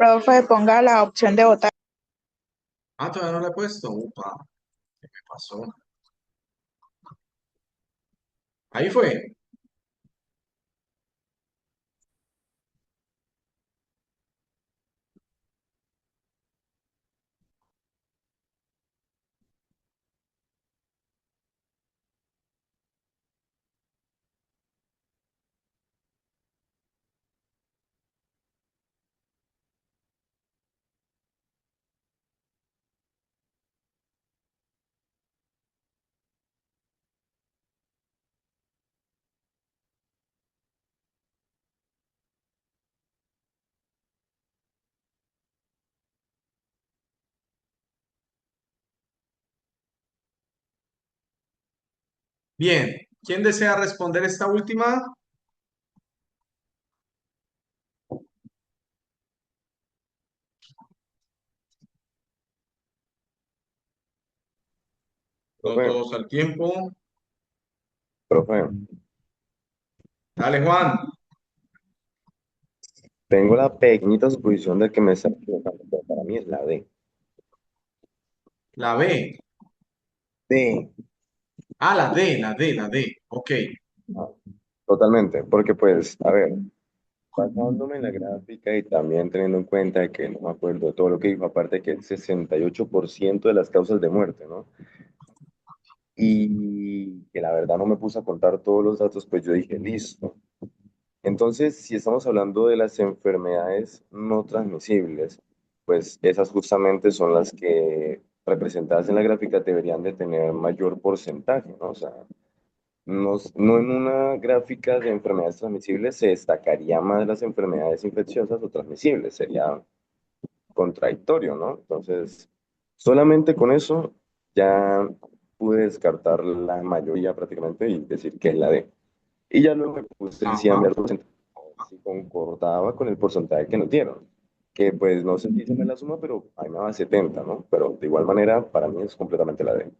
Profe, ponga la opción de votar. Ah, todavía no la he puesto. Upa, ¿qué me pasó? Ahí fue. Bien, ¿quién desea responder esta última? No Profe, todos al tiempo. profe, Dale, Juan. tengo la pequeñita suposición de que me está equivocando, pero para mí es la D. La B. D. Ah, la D. Ok. Ah, totalmente, porque pues, a ver, basándome en la gráfica y también teniendo en cuenta que no me acuerdo de todo lo que dijo, aparte que el 68% de las causas de muerte, ¿no? Y que la verdad no me puse a contar todos los datos, pues yo dije, listo. Entonces, si estamos hablando de las enfermedades no transmisibles, pues esas justamente son las que representadas en la gráfica deberían de tener mayor porcentaje, ¿no? O sea, no en una gráfica de enfermedades transmisibles se destacaría más las enfermedades infecciosas o transmisibles, sería contradictorio, ¿no? Entonces, solamente con eso ya pude descartar la mayoría prácticamente y decir que es la D. Y ya luego me puse sí, a Ajá. ver si concordaba con el porcentaje que nos dieron. Que pues no sé si se me la suma, pero ahí me daba 70, ¿no? Pero de igual manera, para mí es completamente la D.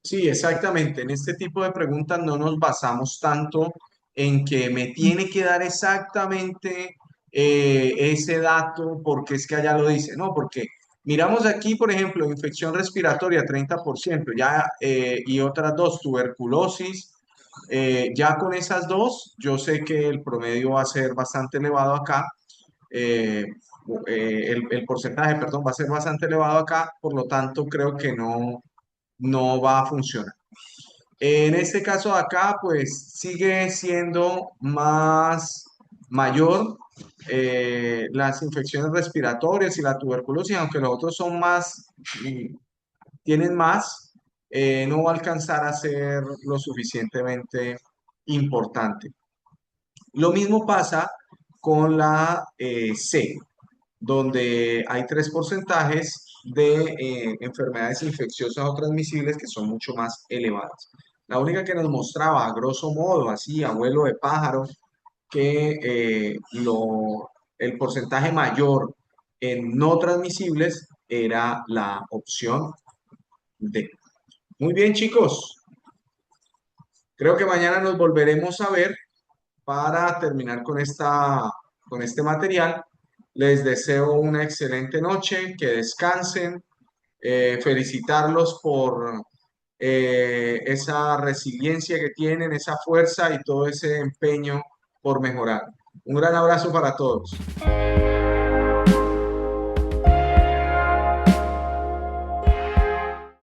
Sí, exactamente. En este tipo de preguntas no nos basamos tanto en que me tiene que dar exactamente ese dato porque es que allá lo dice, ¿no? Porque miramos aquí, por ejemplo, infección respiratoria, 30%, ya, y otras dos, tuberculosis. Ya con esas dos, yo sé que el promedio va a ser bastante elevado acá. eh, el porcentaje, perdón, va a ser bastante elevado acá, por lo tanto creo que no va a funcionar. En este caso de acá, pues sigue siendo más mayor las infecciones respiratorias y la tuberculosis, aunque los otros son más, tienen más, no va a alcanzar a ser lo suficientemente importante. Lo mismo pasa con la C, donde hay tres porcentajes de enfermedades infecciosas o transmisibles que son mucho más elevadas. La única que nos mostraba, a grosso modo, así, abuelo de pájaro, que el porcentaje mayor en no transmisibles era la opción D. Muy bien, chicos. Creo que mañana nos volveremos a ver para terminar con este material. Les deseo una excelente noche, que descansen, felicitarlos por esa resiliencia que tienen, esa fuerza y todo ese empeño por mejorar. Un gran abrazo para todos.